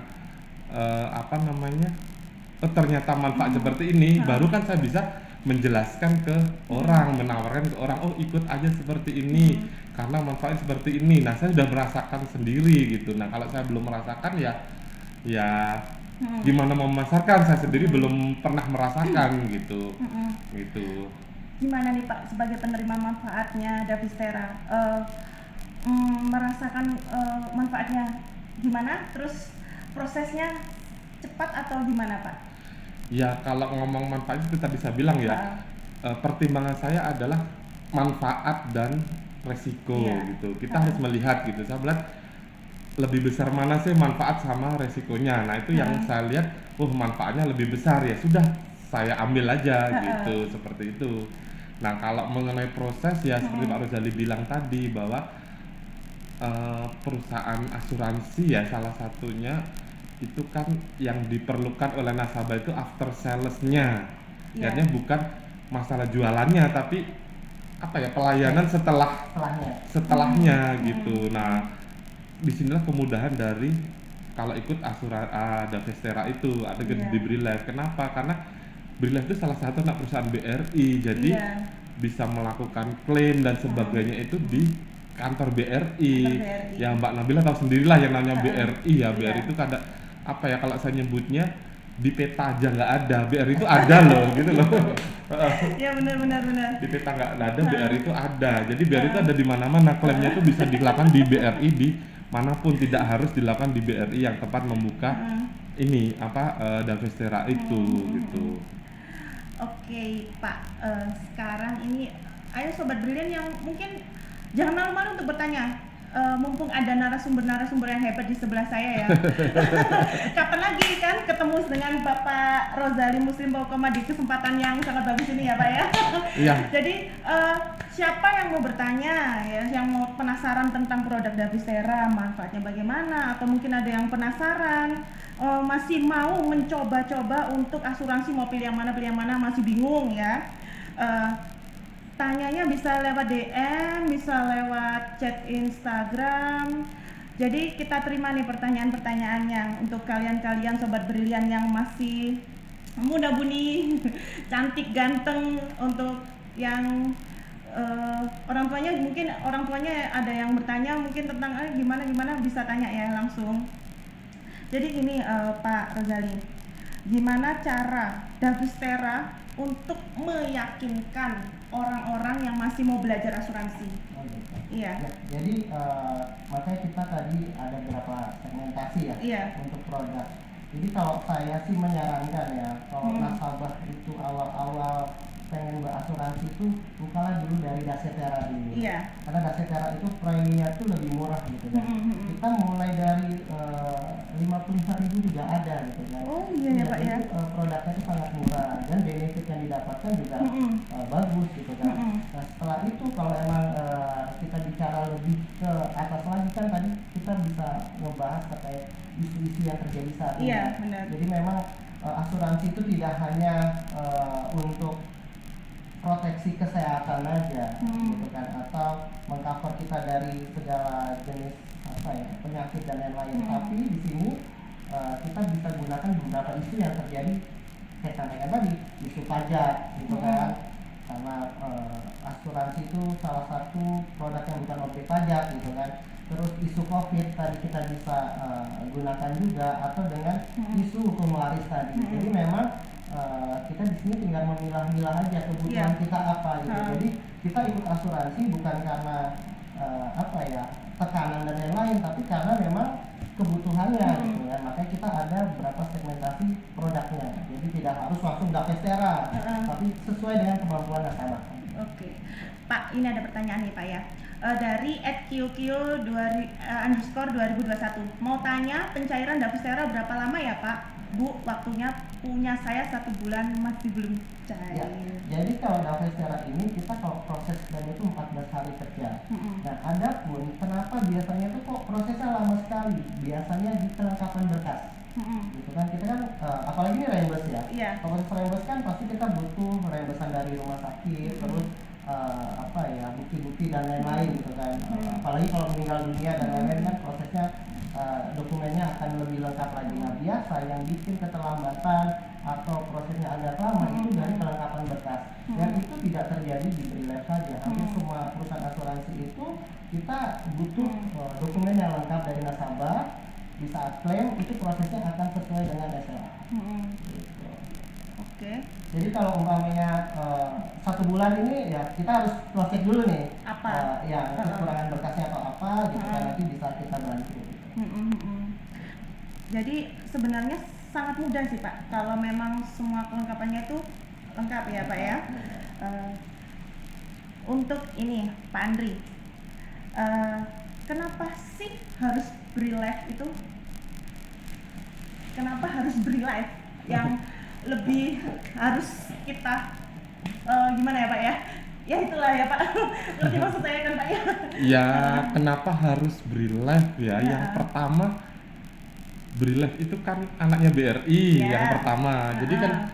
ternyata manfaat seperti ini, baru kan saya bisa menjelaskan ke orang, menawarkan ke orang, oh ikut aja seperti ini karena manfaatnya seperti ini. Nah, saya sudah merasakan sendiri gitu. Nah, kalau saya belum merasakan ya gimana mau memasarkan, saya sendiri belum pernah merasakan gitu. Gitu. Gimana nih Pak sebagai penerima manfaatnya Davistera? Merasakan manfaatnya gimana? Terus prosesnya cepat atau gimana Pak? Ya kalau ngomong manfaat itu tadi saya bilang ya, pertimbangan saya adalah manfaat dan resiko gitu. Kita harus melihat gitu. Saya melihat lebih besar mana sih manfaat sama resikonya. Nah itu yang saya lihat, manfaatnya lebih besar ya sudah saya ambil aja gitu, seperti itu. Nah kalau mengenai proses ya seperti Pak Rozali bilang tadi bahwa perusahaan asuransi ya salah satunya itu kan yang diperlukan oleh nasabah itu after sales-nya. Artinya bukan masalah jualannya tapi apa ya, pelayanan setelahnya gitu. Nah, disinilah kemudahan dari kalau ikut ada Vestera itu ada Iya. di BRILife. Kenapa? Karena BRILife itu salah satu anak perusahaan BRI, jadi Iya. bisa melakukan klaim dan sebagainya itu di kantor BRI. Kantor BRI. Ya Mbak Nabila tahu sendirilah yang namanya BRI ya. Iya. BRI itu kada apa ya, kalau saya nyebutnya di peta aja nggak ada, BRI itu ada loh gitu loh. Ya benar. Di peta nggak ada, BRI itu ada. Jadi BRI itu ada di mana-mana, klaimnya itu bisa dilakukan di BRI di manapun, tidak harus dilakukan di BRI yang tempat membuka ini apa Davestera itu gitu. Oke Pak, sekarang ini ayo Sobat Brilian yang mungkin jangan malu-malu untuk bertanya. Mumpung ada narasumber yang hebat di sebelah saya ya. Kapan lagi kan ketemu dengan Bapak Rozali Muslim Baukomah di kesempatan yang sangat bagus ini ya Pak ya. Iya. Jadi siapa yang mau bertanya ya, yang mau penasaran tentang produk Davestera, manfaatnya bagaimana, atau mungkin ada yang penasaran masih mau mencoba-coba untuk asuransi, mau pilih yang mana masih bingung ya. Tanyanya bisa lewat DM, bisa lewat chat Instagram. Jadi kita terima nih pertanyaan-pertanyaannya untuk kalian-kalian Sobat Brilian yang masih muda buni, cantik, ganteng, untuk yang orang tuanya ada yang bertanya mungkin tentang gimana bisa tanya ya langsung. Jadi gini Pak Rozali, gimana cara Davestera untuk meyakinkan orang-orang yang masih mau belajar asuransi? Iya. Ya, jadi makanya kita tadi ada beberapa segmentasi ya Iya. untuk produk. Jadi kalau saya sih menyarankan ya, kalau nasabah itu awal-awal pengen berasuransi itu bukalah dulu dari Davestera dulu. Iya. Karena Davestera itu preminya itu lebih murah gitu kan. Kita mulai dari 55.000 juga ada gitu kan. Oh iya ya Pak ya. Jadi, produknya itu sangat murah dan benefit yang didapatkan juga bagus gitu kan. Nah setelah itu kalau emang kita bicara lebih ke atas lagi kan tadi kita bisa ngebahas terkait isu-isu yang terjadi saat ini. Iya, benar. Jadi memang asuransi itu tidak hanya untuk proteksi kesehatan aja gitu kan, atau mengcover kita dari segala jenis apa ya penyakit dan lain-lain. Tapi di sini kita bisa gunakan beberapa isu yang terjadi, saya sampaikan tadi, isu pajak gitu kan, karena asuransi itu salah satu produk yang bukan objek pajak gitu kan. Terus isu COVID tadi kita bisa gunakan juga, atau dengan isu hukum waris tadi. Jadi memang kita di sini tinggal memilah-milah aja kebutuhan kita apa gitu. Jadi kita ikut asuransi bukan karena apa ya tekanan dan lain-lain, tapi karena memang kebutuhannya gitu ya. Makanya kita ada beberapa segmentasi produknya. Jadi tidak harus langsung Davestera, tapi sesuai dengan kemampuan nasabah. Oke, Pak, ini ada pertanyaan nih Pak ya. Dari @qq_2021 mau tanya pencairan Davestera berapa lama ya Pak? Bu, waktunya punya saya 1 bulan masih belum cair. Ya, jadi kalau Davestera ini kita kalau proses klaim itu 14 hari kerja. Nah, adapun kenapa biasanya itu kok prosesnya lama sekali? Biasanya di kelengkapan berkas. Gitu kan, kita kan apalagi ini reimburse ya. Iya. Kalau proses reimburse kan pasti kita butuh reimbursean dari rumah sakit, terus apa ya bukti-bukti dan lain-lain gitu kan. Apalagi kalau meninggal dunia dan lain-lain kan prosesnya dokumennya akan lebih lengkap lagi. Nah biasa yang bikin keterlambatan atau prosesnya agak lama itu dari kelengkapan berkas, dan itu tidak terjadi di BRILife saja. Hampir semua perusahaan asuransi itu kita butuh dokumen yang lengkap dari nasabah. Di saat klaim itu prosesnya akan sesuai dengan SLA. Gitu. Oke. Jadi kalau umpamanya 1 bulan ini ya kita harus cross check dulu nih Apa? ya kekurangan berkasnya atau apa gitu kan, nanti bisa kita bantu. Jadi sebenarnya sangat mudah sih Pak, kalau memang semua kelengkapannya itu lengkap ya Pak ya. Untuk ini Pak Andri, kenapa sih harus BRILife itu? Kenapa harus BRILife yang lebih harus kita gimana ya Pak ya? Ya itulah ya Pak, ngerti maksud saya kan Pak ya? Ya, kenapa harus BRILife ya? Yang pertama, BRILife itu kan anaknya BRI yang pertama. Jadi kan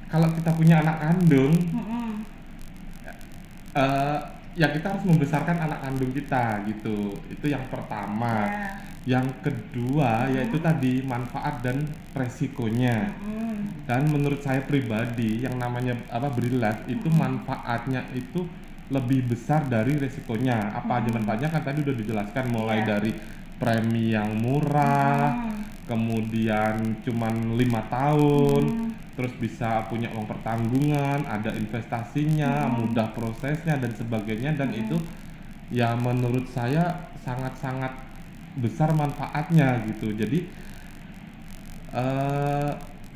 kalau kita punya anak kandung, ya kita harus membesarkan anak kandung kita gitu. Itu yang pertama. Ya. Yang kedua yaitu tadi manfaat dan resikonya. Dan menurut saya pribadi yang namanya Beri Life itu manfaatnya itu lebih besar dari resikonya. Apa aja manfaatnya kan tadi udah dijelaskan, mulai Iya. dari premi yang murah, kemudian cuman 5 tahun, terus bisa punya uang pertanggungan, ada investasinya, mudah prosesnya dan sebagainya, dan itu ya menurut saya sangat-sangat besar manfaatnya gitu. Jadi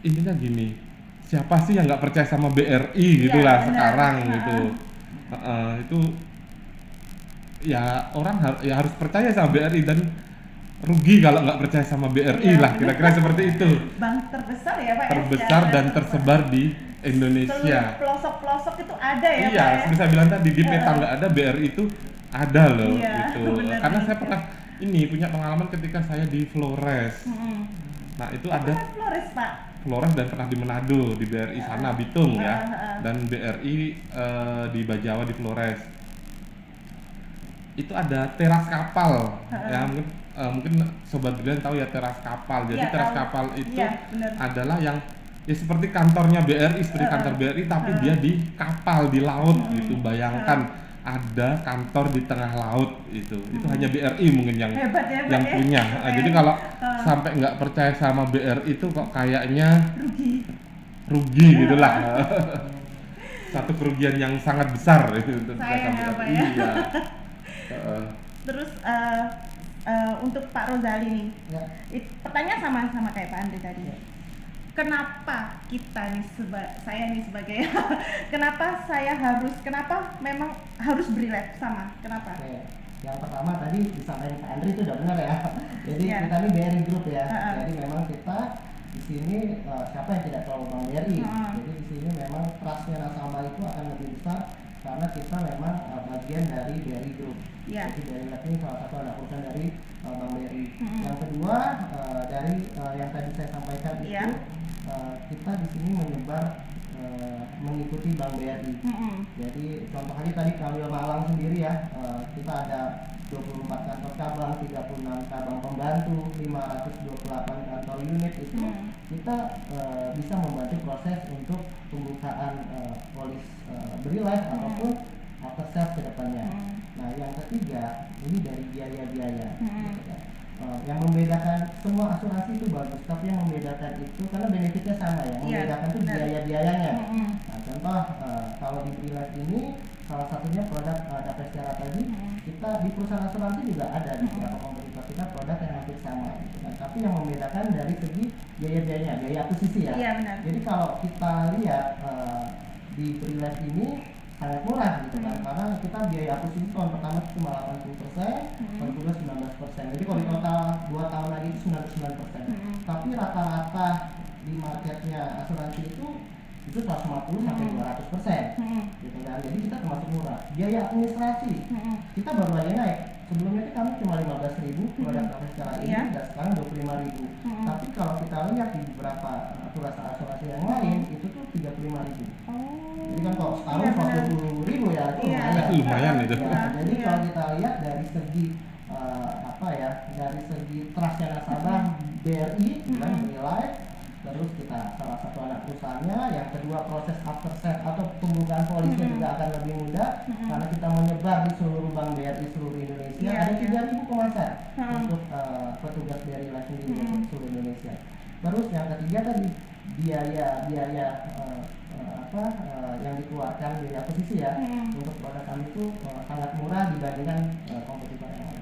intinya gini, siapa sih yang nggak percaya sama BRI gitulah benar. sekarang gitu. Itu ya orang harus percaya sama BRI, dan rugi kalau nggak percaya sama BRI Iya, lah, benar. kira-kira seperti itu. Bank terbesar ya Pak? Terbesar dan tersebar di Seluruh Indonesia. pelosok-pelosok itu ada ya Iya, Pak? seperti saya bilang tadi, di peta nggak ada, BRI itu ada loh Iya, gitu. benar. Karena saya pernah punya pengalaman ketika saya di Flores. Nah itu ada Kan Flores Pak. Flores dan pernah di Manado, di BRI sana Bitung ya, Heeh. dan BRI di Bajawa di Flores. Itu ada teras kapal, ya mungkin sobat Brilian tahu ya teras kapal. Jadi Iya, teras tahu. kapal itu Iya, benar. adalah yang ya seperti kantornya BRI, seperti kantor BRI, tapi dia di kapal di laut gitu. Bayangkan ada kantor di tengah laut itu hanya BRI mungkin yang Hebat ya, Pak, yang ya. punya. Nah, Keren. jadi kalau sampai nggak percaya sama BRI itu kok kayaknya rugi gitulah. Satu kerugian yang sangat besar itu untuk Sayang percaya ya, sama Pak, BRI. ya. Iya. Terus untuk Pak Rozali nih, Ya. pertanyaan sama kayak Pak Andri tadi. Kenapa kita nih saya nih sebagai kenapa memang harus Beri Life sama? Kenapa? Oke. Yang pertama tadi disampaikan Pak Andri itu udah benar ya. Jadi Iya. kita ini BRI Group ya. Heeh. Jadi memang kita di sini siapa yang tidak tahu Bank BRI. Heeh. Jadi di sini memang trustnya nasabah itu akan lebih besar karena kita memang bagian dari BRI Group. Iya. Jadi BRI Life ini salah satu anak perusahaan dari Bank BRI. Mm-mm. Yang kedua dari yang tadi saya sampaikan itu Iya. kita di sini menyebar mengikuti Bank BRI. Jadi contoh aja tadi Kamil Malang sendiri ya, kita ada 24 kantor cabang, 36 cabang pembantu, 528 kantor unit itu kita bisa membantu proses untuk pembukaan polis Beri Life ataupun after sales ke depannya. Nah yang ketiga ini dari biaya-biaya. Gitu kan. Yang membedakan semua asuransi itu bagus, tapi yang membedakan itu karena benefitnya sama ya. Iya, Membedakan itu benar. biaya-biayanya. Nah, contoh kalau di Beri Life ini salah satunya produk data secara tadi kita di perusahaan asuransi juga ada di beberapa kompetitor kita produk yang hampir sama gitu kan. Tapi yang membedakan dari segi biaya-biayanya, biaya akuisisi ya. Iya, benar. Jadi kalau kita lihat di Beri Life ini sangat murah gitu kan, karena kita biaya akuisisi tahun pertama itu cuma 80%, tahun kedua 19%. Jadi kalau di total 2 tahun lagi itu 99%. Tapi rata-rata di marketnya asuransi itu 150 sampai 200%. Gitu kan. Jadi kita termasuk murah. Biaya administrasi kita baru aja naik. Sebelumnya itu kami cuma 15.000 produk kami secara ini, Iya. dan sekarang 25.000. Tapi kalau kita lihat di beberapa perusahaan asuransi yang lain itu tuh 35.000. Jadi kan kalau setahun Iya, benar. 40.000 ya itu Iya. lumayan. Lumayan itu. Ya, jadi Iya. kalau kita lihat dari segi dari segi trustnya nasabah BRI, kan Beri Life, terus kita salah satu anak perusahaannya, yang kedua proses after sales atau pembukaan polisnya juga akan lebih mudah karena kita menyebar di seluruh bank BRI seluruh Indonesia. Iya, Ada iya. 3.000 pemasan Hmm. untuk petugas BRI Life sendiri untuk seluruh Indonesia. Terus yang ketiga tadi biaya yang dikeluarkan biaya akuisisi ya untuk produk kami itu sangat murah dibandingkan kompetitor yang lain.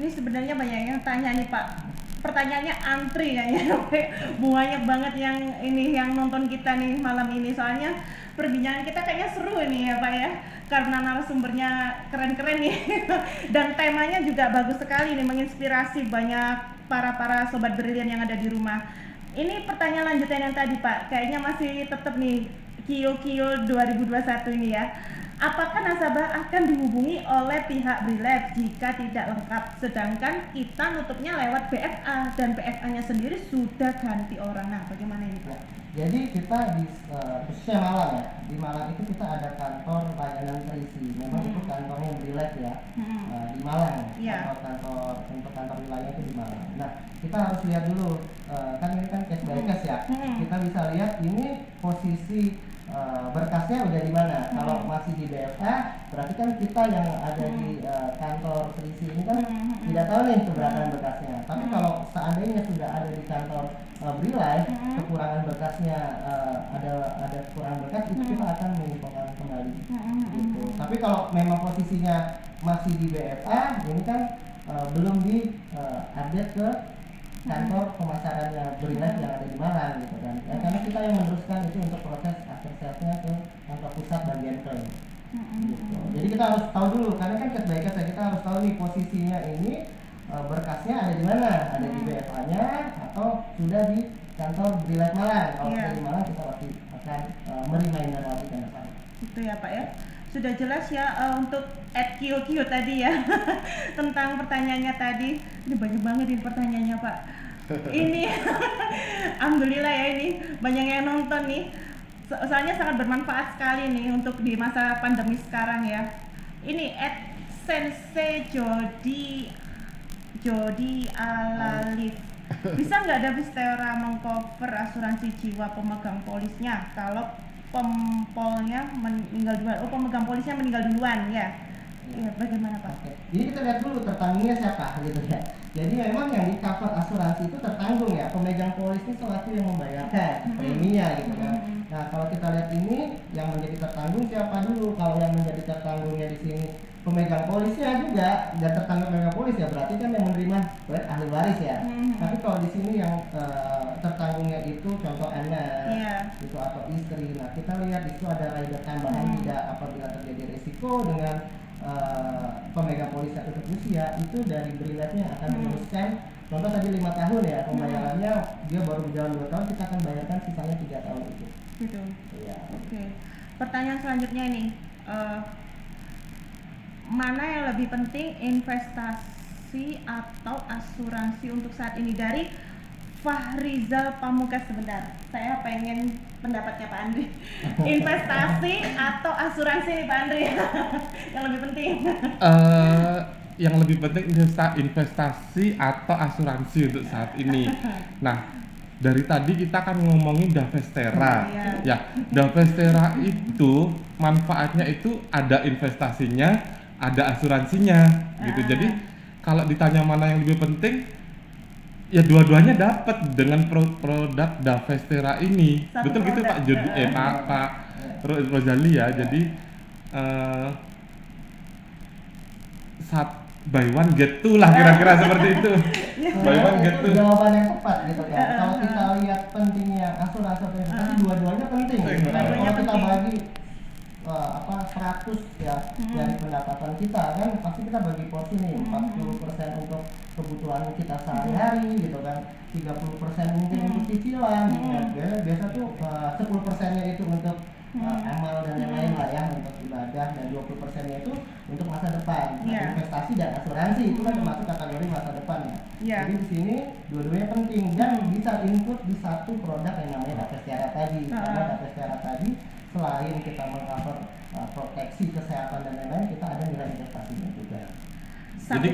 Ini sebenarnya banyak yang tanya nih Pak. Pertanyaannya antri kayaknya, banyak banget yang nonton kita nih malam ini. Soalnya perbincangan kita kayaknya seru ini ya Pak ya, karena narasumbernya keren-keren nih dan temanya juga bagus sekali nih, menginspirasi banyak para sobat brilian yang ada di rumah. Ini pertanyaan lanjutan yang tadi Pak, kayaknya masih tetap nih Kio 2021 ini ya. Apakah nasabah akan dihubungi oleh pihak Brilab jika tidak lengkap? Sedangkan kita nutupnya lewat BFA dan BFA-nya sendiri sudah ganti orang. Nah, bagaimana ini Pak? Jadi kita di khususnya Malang ya, di Malang itu kita ada kantor layanan terisi. Memang itu kantornya Brilab ya, di Malang. Iya. Kantor untuk kantor wilayah itu di Malang. Nah, kita harus lihat dulu, kan ini kan case by case ya. Kita bisa lihat ini posisi berkasnya udah di mana. Kalau masih di BFA, berarti kan kita yang ada di kantor terisi ini kan tidak tahu nih keberadaan berkasnya. Tapi kalau seandainya sudah ada di kantor Brilab, kekurangan berkasnya ada kekurangan berkas, itu kita akan menginfokan kembali. Gitu. Tapi kalau memang posisinya masih di BFA, ini kan belum di update ke kantor pemasarannya Brilab yang ada di Malang gitu kan. Ya, karena kita yang meneruskan itu untuk proses aksesnya ke kantor pusat bagian klaim. Gitu. Jadi kita harus tahu dulu, karena kan case by case kita harus tahu nih posisinya ini berkasnya ada di mana, ada di BFA-nya atau sudah di kantor Brilab Malang. Kalau sudah di Malang kita pasti akan mereminder lagi ke depan. Itu ya Pak ya. Sudah jelas ya untuk @QQ tadi ya tentang pertanyaannya tadi. Ini banyak banget ini pertanyaannya Pak. Ini alhamdulillah ya, ini banyak yang nonton nih. Soalnya sangat bermanfaat sekali nih untuk di masa pandemi sekarang ya. Ini @sensei Jody Alalif. Bisa nggak Davistera mengcover asuransi jiwa pemegang polisnya kalau pempolnya meninggal duluan? Oh, pemegang polisnya meninggal duluan ya. Iya, bagaimana Pak? Oke. Jadi kita lihat dulu tertanggungnya siapa gitu ya. Jadi memang yang di cover asuransi itu tertanggung ya, pemegang polis ini selaku yang membayarkan preminya gitu kan. Nah, kalau kita lihat ini yang menjadi tertanggung siapa dulu? Kalau yang menjadi tertanggungnya di sini pemegang polisnya juga, dan tertanggung pemegang polis ya berarti kan yang menerima ahli waris ya. Tapi kalau di sini yang tertanggungnya itu contoh anak, itu atau istri. Nah, kita lihat itu ada rider tambahan tidak apabila terjadi risiko dengan pemegang polis yang tutup usia, itu dari Brilabnya akan meneruskan. Contoh tadi 5 tahun ya pembayarannya, dia baru berjalan 2 tahun, kita akan bayarkan sisanya 3 tahun itu. Gitu. Iya. Oke. Pertanyaan selanjutnya ini, mana yang lebih penting, investasi atau asuransi untuk saat ini? Dari Fahrizal Pamungkas. Sebentar, saya pengen pendapatnya Pak Andri. Investasi atau asuransi nih Pak Andri? Yang lebih penting. Yang lebih penting investasi atau asuransi untuk saat ini. Nah, dari tadi kita kan ngomongin Davestera. Ya, Davestera itu manfaatnya itu ada investasinya, ada asuransinya gitu. Jadi kalau ditanya mana yang lebih penting, ya dua-duanya dapat dengan produk Davestera ini. Satu betul gitu produk. Pak Jody, Pak Rozali ya. Jadi buy one get two lah kira-kira seperti itu. Buy one get two. Jawaban yang tepat gitu ya. Kalau kita lihat pentingnya asuransi atau investasi, dua-duanya penting gitu kan. Kalau kita bagi 100 ya dari pendapatan kita kan, pasti kita bagi porsi nih 40% untuk kebutuhan kita sehari-hari gitu kan, 30% mungkin untuk cicilan, biasa tuh 10%-nya itu untuk amal dan yang lain lah ya, untuk ibadah, dan 20%-nya itu untuk masa depan. Investasi dan asuransi itu kan termasuk kategori masa depan ya. Jadi di sini dua-duanya penting dan bisa input di satu produk yang namanya Davestera tadi. Karena Davestera tadi selain kita mengcover proteksi kesehatan dan lain-lain, kita ada nilai investasinya juga. Jadi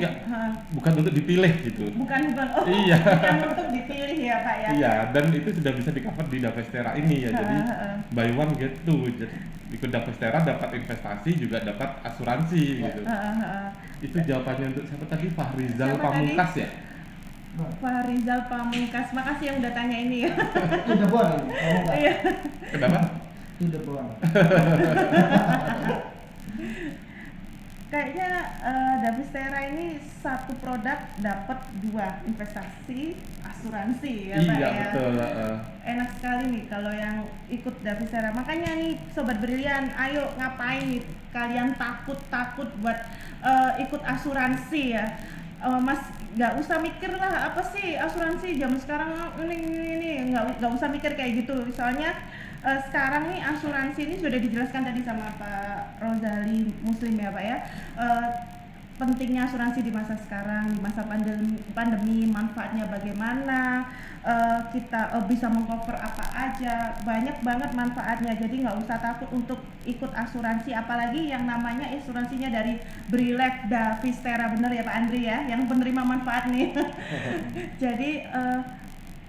bukan untuk dipilih gitu. Bukan iya. Bukan untuk dipilih ya Pak ya. Iya, dan itu sudah bisa di cover di Davestera ini ya. Jadi buy one get two. Jadi ikut Davestera dapat investasi juga dapat asuransi gitu. Itu jawabannya untuk siapa tadi? Fahrizal Pamungkas ya. Fahrizal Pamungkas, makasih yang udah tanya ini ya. Udah bon ini. Iya. Kenapa? Udah bon. Kayaknya Davestera ini satu produk dapat 2, investasi, asuransi ya Pak Iya, ya. betul. Enak sekali nih kalau yang ikut Davestera. Makanya nih Sobat Brilian, ayo ngapain nih kalian takut buat ikut asuransi ya. Mas nggak usah mikir lah apa sih asuransi zaman sekarang ini nggak usah mikir kayak gitu. Soalnya sekarang nih asuransi ini sudah dijelaskan tadi sama Pak Rozali Muslim ya Pak ya. Pentingnya asuransi di masa sekarang, di masa pandemi manfaatnya bagaimana, kita bisa mengcover apa aja, banyak banget manfaatnya. Jadi nggak usah takut untuk ikut asuransi, apalagi yang namanya asuransinya dari Brilev, Davistera, bener ya Pak Andri ya, yang penerima manfaat nih. Jadi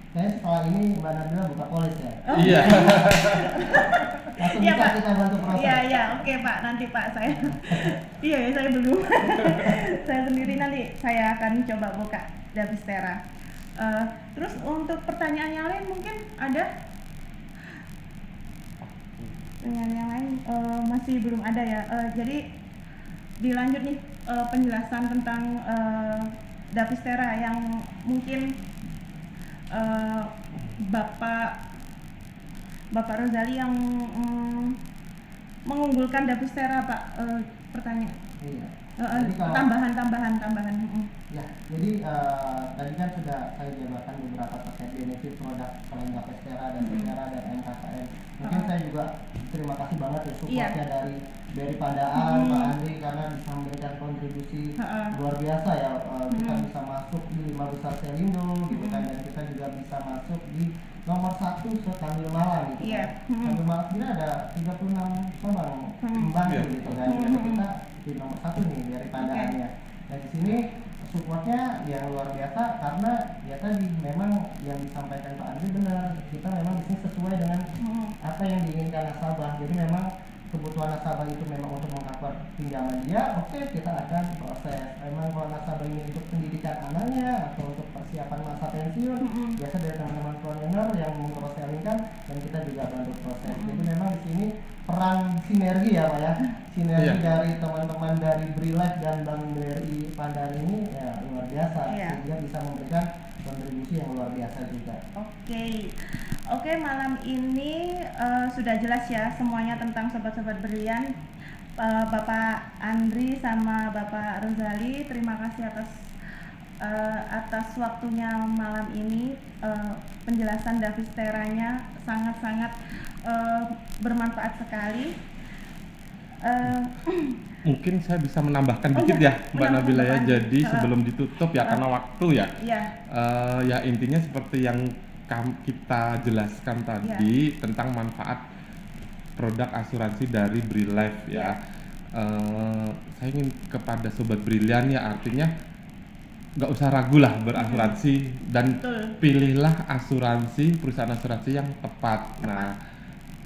Saya setelah ini Mbak Nabila buka polis ya. Iya. Langsung Iya, bisa Pak. kita bantu proses. Iya, oke Pak, nanti Pak saya. Iya ya saya belum. Saya sendiri nanti saya akan coba buka Davistera. Terus untuk pertanyaan yang lain mungkin ada? Pertanyaan yang lain masih belum ada ya. Jadi dilanjut nih penjelasan tentang Davistera yang mungkin Bapak Rozali yang mengunggulkan Davistera Pak, pertanyaan Iya. Jadi kalau tambahan. ya, jadi tadi kan sudah saya jabarkan beberapa terkait benefit produk selain Davistera dan Davistera dan MKKM. Mungkin saya juga terima kasih banget ya supportnya dari BRI Pandaan, Pak Andri, karena bisa memberikan kontribusi luar biasa ya. Kita bisa masuk di 5 besar Selindo gitu kan, dan kita juga bisa masuk di nomor 1 se-Tanjung Malang gitu Iya. kan. Tanjung Malang sendiri ada 36 cabang pembantu gitu kan, dan kita di nomor 1 nih dari Pandaannya. Nah di sini supportnya yang luar biasa karena ya tadi memang yang disampaikan Pak Andri benar, kita memang di sini sesuai dengan apa yang diinginkan nasabah. Jadi memang kebutuhan nasabah itu memang untuk mengcover pinjaman dia, oke, kita akan proses. Memang kalau nasabah ini untuk pendidikan anaknya atau untuk persiapan masa pensiun, biasa dari teman-teman planner yang mengcross-sellingkan, dan kita juga bantu proses. Jadi memang di sini peran sinergi ya Pak ya, sinergi dari teman-teman dari Brilev dan Bank BRI Pandaan ini ya luar biasa, sehingga bisa memberikan kontribusi yang luar biasa juga. Oke, malam ini sudah jelas ya semuanya tentang sobat-sobat brilian. Bapak Andri sama Bapak Rozali, terima kasih atas waktunya malam ini. Penjelasan Davisteranya sangat-sangat bermanfaat sekali. Mungkin saya bisa menambahkan dikit ya Mbak Nabila ya. Jadi sebelum ditutup ya karena waktu ya. Ya intinya seperti yang kita jelaskan tadi tentang manfaat produk asuransi dari Brilev ya. Saya ingin kepada sobat brilian ya, artinya nggak usah ragu lah berasuransi dan pilihlah asuransi, perusahaan asuransi yang tepat. Nah,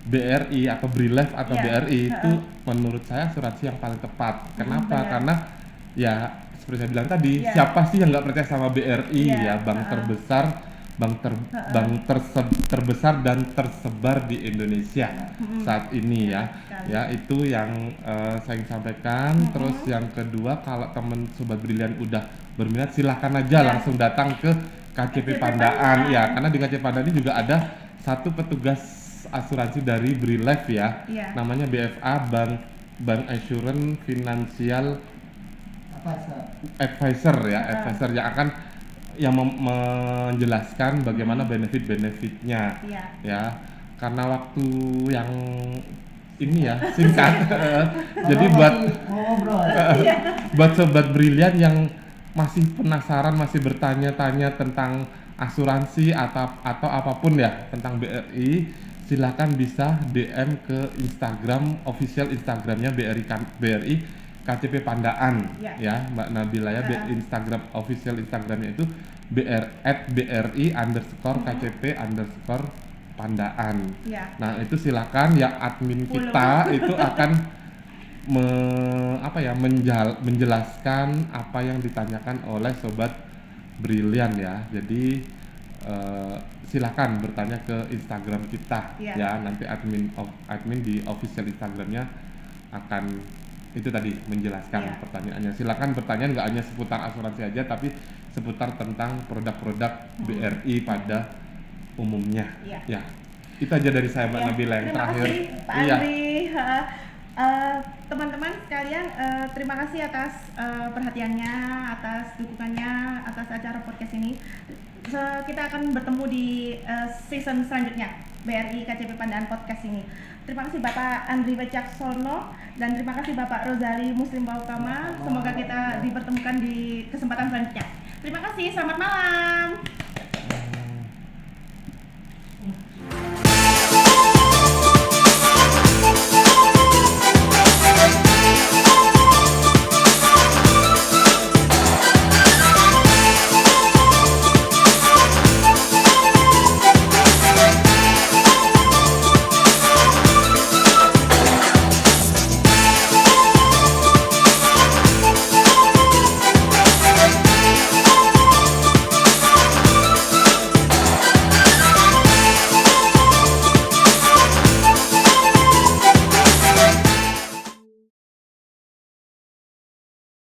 BRI atau Brilev atau BRI itu menurut saya asuransi yang paling tepat. Kenapa? Karena ya seperti saya bilang tadi, siapa sih yang nggak percaya sama BRI ya, bank terbesar, terbesar dan tersebar di Indonesia saat ini ya. Ya itu yang saya ingin sampaikan. Terus yang kedua, kalau teman sobat brilian udah berminat silahkan aja langsung datang ke KCP Pandaan ya, karena di KCP Pandaan ini juga ada satu petugas asuransi dari Brilev ya, namanya BFA, Bank Assurance Financial Advisor ya, advisor yang akan menjelaskan bagaimana benefit-benefitnya ya. Karena waktu yang ini ya singkat, jadi buat sobat brilian yang masih penasaran, masih bertanya-tanya tentang asuransi atau apapun ya tentang BRI, silakan bisa DM ke Instagram, official Instagramnya BRI KCP Pandaan ya Mbak Nabila ya. Instagram official Instagramnya itu BRI_KCP_Pandaan. Nah itu silakan ya, admin kita itu akan menjelaskan apa yang ditanyakan oleh sobat brilian ya. Jadi silakan bertanya ke Instagram kita ya, nanti admin di official Instagramnya akan itu tadi menjelaskan pertanyaannya. Silakan bertanya, nggak hanya seputar asuransi aja, tapi seputar tentang produk-produk BRI pada umumnya ya. Itu aja dari saya Mbak Nabila yang terakhir. Terima kasih Pak Andri. Teman-teman sekalian, terima kasih atas perhatiannya, atas dukungannya, atas acara podcast ini. Kita akan bertemu di season selanjutnya BRI KCP Pandaan Podcast ini. Terima kasih Bapak Andri Wicaksono dan terima kasih Bapak Rozali Muslim Baukama. Semoga kita dipertemukan di kesempatan selanjutnya. Terima kasih, selamat malam.